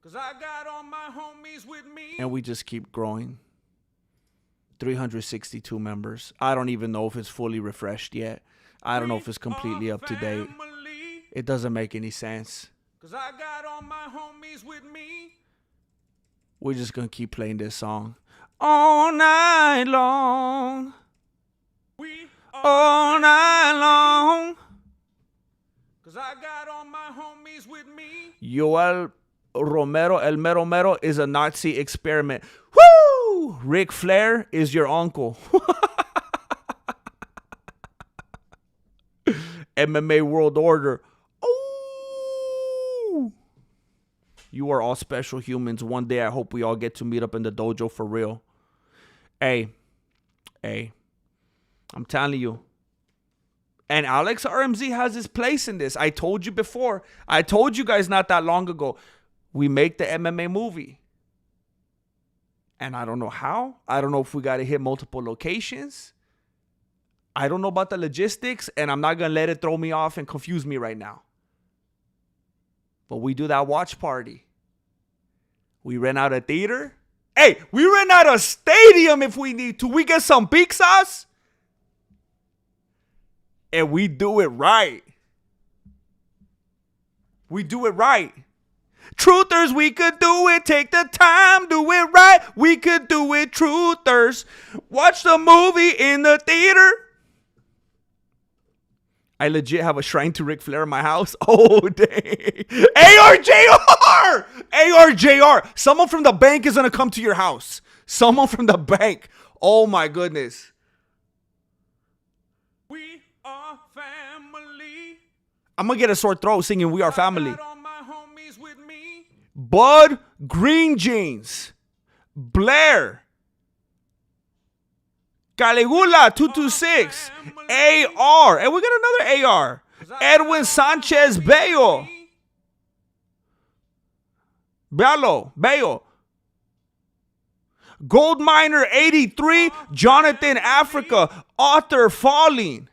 I got all my homies with me. And we just keep growing. 362 members. I don't even know if it's fully refreshed yet. I don't know if it's completely up to date. It doesn't make any sense. I got all my homies with me. We're just gonna keep playing this song all night long. All night long. I got all my homies with me. Joel Romero, El Mero Mero, is a Nazi experiment. Woo! Ric Flair is your uncle. MMA World Order. Oh! You are all special humans. One day I hope we all get to meet up in the dojo for real. Hey, I'm telling you. And Alex RMZ has his place in this. I told you before. I told you guys not that long ago. We make the MMA movie. And I don't know how. I don't know if we got to hit multiple locations. I don't know about the logistics. And I'm not going to let it throw me off and confuse me right now. But we do that watch party. We rent out a theater. Hey, we rent out a stadium if we need to. We get some pizzas. And we do it right. We do it right. Truthers, we could do it. Take the time, do it right. We could do it, truthers. Watch the movie in the theater. I legit have a shrine to Ric Flair in my house. Oh, dang. ARJR! ARJR. Someone from the bank is going to come to your house. Someone from the bank. Oh, my goodness. We are family. I'm going to get a sore throat singing We Are Family. Bud Green Jeans. Blair. Caligula 226. AR. And we got another AR. Edwin Sanchez Bayo. Bayo. Gold Miner 83. Jonathan Africa. Author Falling.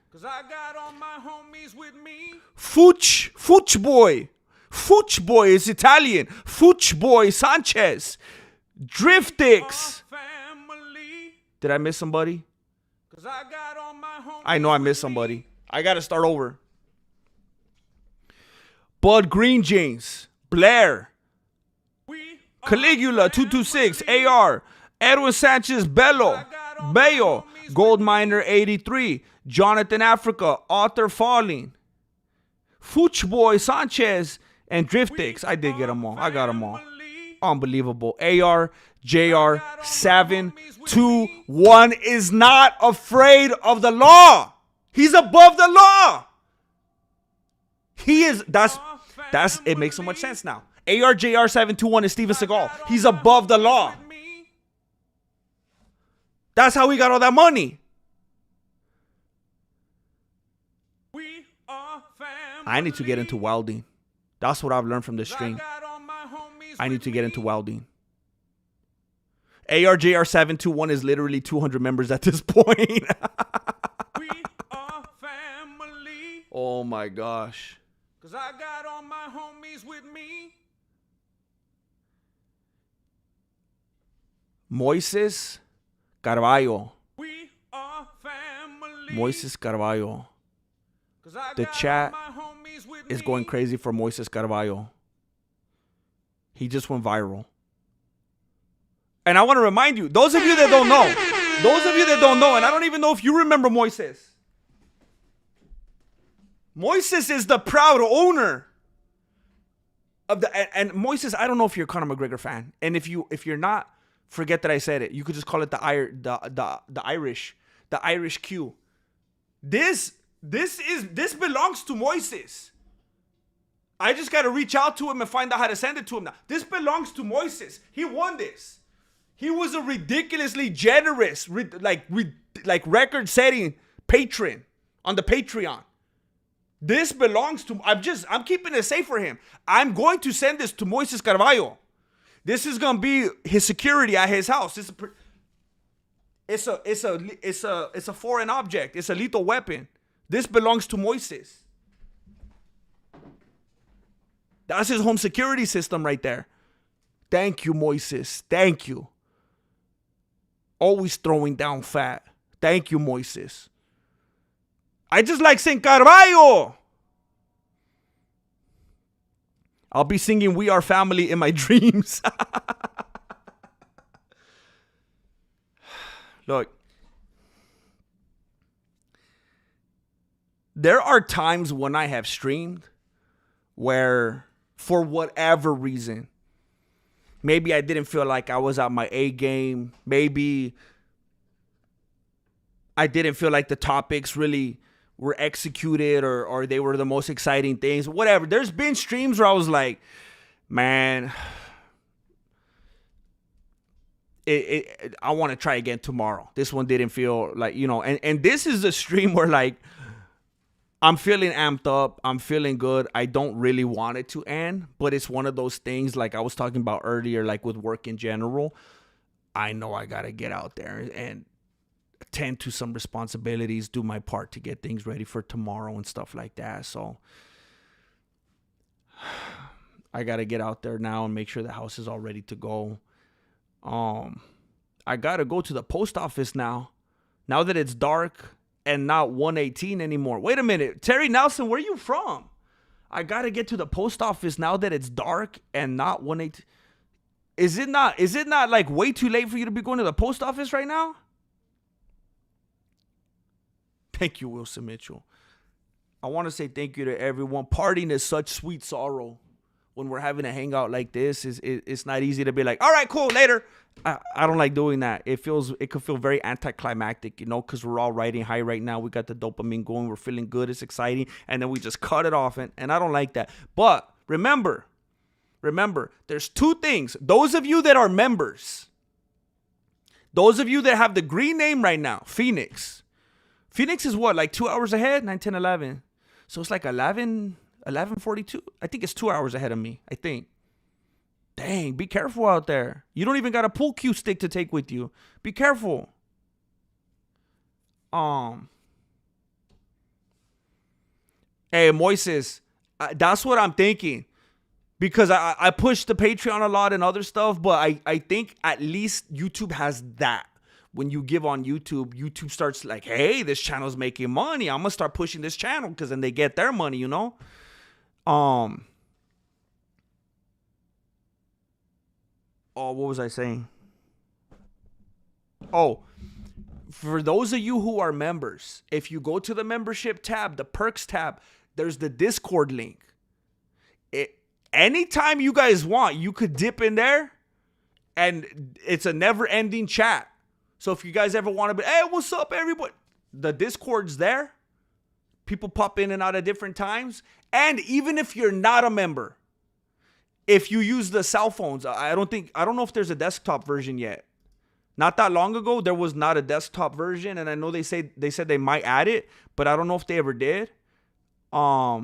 Fuch Boy. Fuch Boy is Italian. Fuch Boy Sanchez. Driftix. Did I miss somebody? I know I missed somebody. I got to start over. Bud Green Jeans. Blair. Caligula 226. AR. Edwin Sanchez Bayo. Gold Miner 83. Jonathan Africa. Author Falling. Fuch Boy Sanchez. And Driftix. I did get them all. I got them all. Unbelievable. AR, JR, 721 is not afraid of the law. He's above the law. He is. That's. It makes so much sense now. ARJR 721 is Steven Seagal. He's above the law. That's how he got all that money. I need to get into welding. That's what I've learned from this stream. I need to get into welding. ARJR 721 is literally 200 members at this point. We are family. Oh my gosh. Cause I got all my homies with me. Moises Carvalho. We are family. Moises Carvalho. The chat is going crazy for Moises Carvalho. He just went viral. And I want to remind you, those of you that don't know, and I don't even know if you remember Moises. Moises is the proud owner of and Moises, I don't know if you're a Conor McGregor fan. And if you're not, forget that I said it. You could just call it the Irish Q. This belongs to Moises. I just got to reach out to him and find out how to send it to him now. This belongs to Moises. He won this. He was a ridiculously generous, record-setting patron on the Patreon. This belongs to. I'm keeping it safe for him. I'm going to send this to Moises Carvalho. This is gonna be his security at his house. It's a foreign object. It's a lethal weapon. This belongs to Moises. That's his home security system right there. Thank you, Moises. Thank you. Always throwing down fat. Thank you, Moises. I just like saying Carvalho. I'll be singing We Are Family in my dreams. Look. There are times when I have streamed where, for whatever reason, maybe I didn't feel like I was at my A game. Maybe I didn't feel like the topics really were executed or they were the most exciting things. Whatever. There's been streams where I was like, Man, I want to try again tomorrow. This one didn't feel like, and this is a stream where like I'm feeling amped up. I'm feeling good. I don't really want it to end, but it's one of those things like I was talking about earlier, like with work in general. I know I got to get out there and attend to some responsibilities, do my part to get things ready for tomorrow and stuff like that. So I got to get out there now and make sure the house is all ready to go. I got to go to the post office now that it's dark and not 118 anymore. Wait a minute. Terry Nelson, where are you from? I got to get to the post office now that it's dark and not 118. Is it not like way too late for you to be going to the post office right now? Thank you, Wilson Mitchell. I want to say thank you to everyone. Partying is such sweet sorrow. When we're having a hangout like this, it's not easy to be like, all right, cool, later. I don't like doing that. It could feel very anticlimactic, because we're all riding high right now. We got the dopamine going. We're feeling good. It's exciting. And then we just cut it off. And I don't like that. But remember, there's two things. Those of you that are members, those of you that have the green name right now, Phoenix. Phoenix is what, like 2 hours ahead? 9, 10, 11. So it's like 11:42. I think it's 2 hours ahead of me, I think. Dang, be careful out there. You don't even got a pool cue stick to take with you. Be careful. Hey, Moises, that's what I'm thinking. Because I push the Patreon a lot and other stuff, but I think at least YouTube has that. When you give on YouTube starts like, hey, this channel's making money. I'm going to start pushing this channel because then they get their money, Oh, what was I saying? Oh, for those of you who are members, if you go to the membership tab, the perks tab, there's the Discord link. Anytime you guys want, you could dip in there and it's a never-ending chat. So if you guys ever want to be, hey, what's up, everybody? The Discord's there. People pop in and out at different times. And even if you're not a member, if you use the cell phones, I don't know if there's a desktop version yet. Not that long ago, there was not a desktop version, and I know they said they might add it, but I don't know if they ever did. Let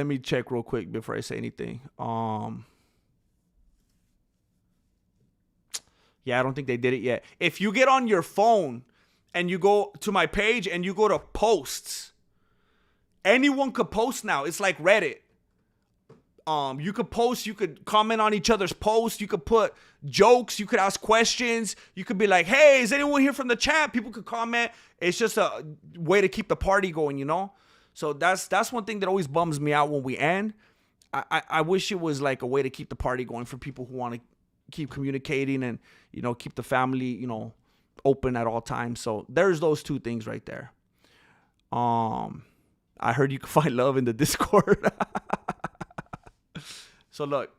me check real quick before I say anything. Yeah, I don't think they did it yet. If you get on your phone and you go to my page and you go to posts, anyone could post now. It's like Reddit. You could post, you could comment on each other's posts, you could put jokes, you could ask questions, you could be like, hey, is anyone here from the chat? People could comment. It's just a way to keep the party going, So that's one thing that always bums me out when we end. I wish it was like a way to keep the party going for people who want to keep communicating and, keep the family, open at all times. So there's those two things right there. I heard you can find love in the Discord. So look,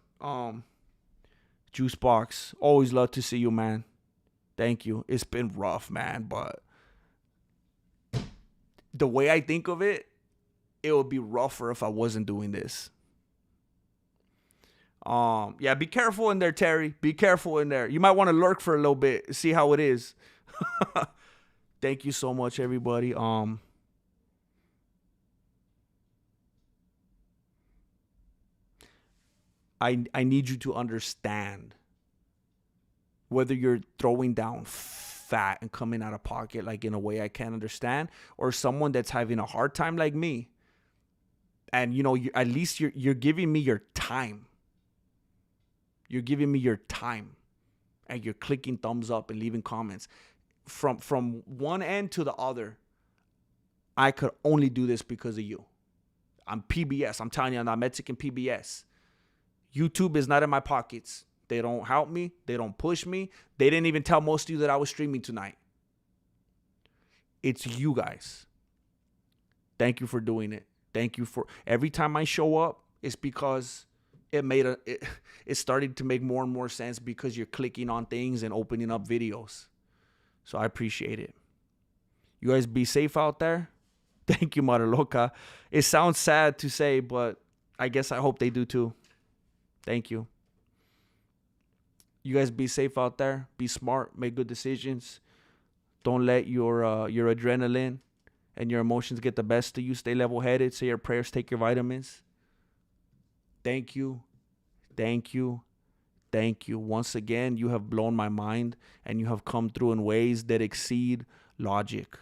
Juicebox, always love to see you, man. Thank you. It's been rough, man, but the way I think of it, it would be rougher if I wasn't doing this. Yeah, be careful in there, Terry. Be careful in there. You might want to lurk for a little bit, see how it is. Thank you so much, everybody. I need you to understand whether you're throwing down fat and coming out of pocket like in a way I can't understand, or someone that's having a hard time like me. And at least you're giving me your time. You're giving me your time, and you're clicking thumbs up and leaving comments. From one end to the other, I could only do this because of you. I'm PBS. I'm telling you, I'm not Mexican PBS. YouTube is not in my pockets. They don't help me. They don't push me. They didn't even tell most of you that I was streaming tonight. It's you guys. Thank you for doing it. Thank you for every time I show up. It's because it started to make more and more sense because you're clicking on things and opening up videos. So I appreciate it. You guys be safe out there. Thank you, Maraloca. It sounds sad to say, but I guess I hope they do too. Thank you. You guys be safe out there. Be smart. Make good decisions. Don't let your adrenaline and your emotions get the best of you. Stay level-headed. Say your prayers. Take your vitamins. Thank you. Thank you. Thank you. Once again, you have blown my mind and you have come through in ways that exceed logic.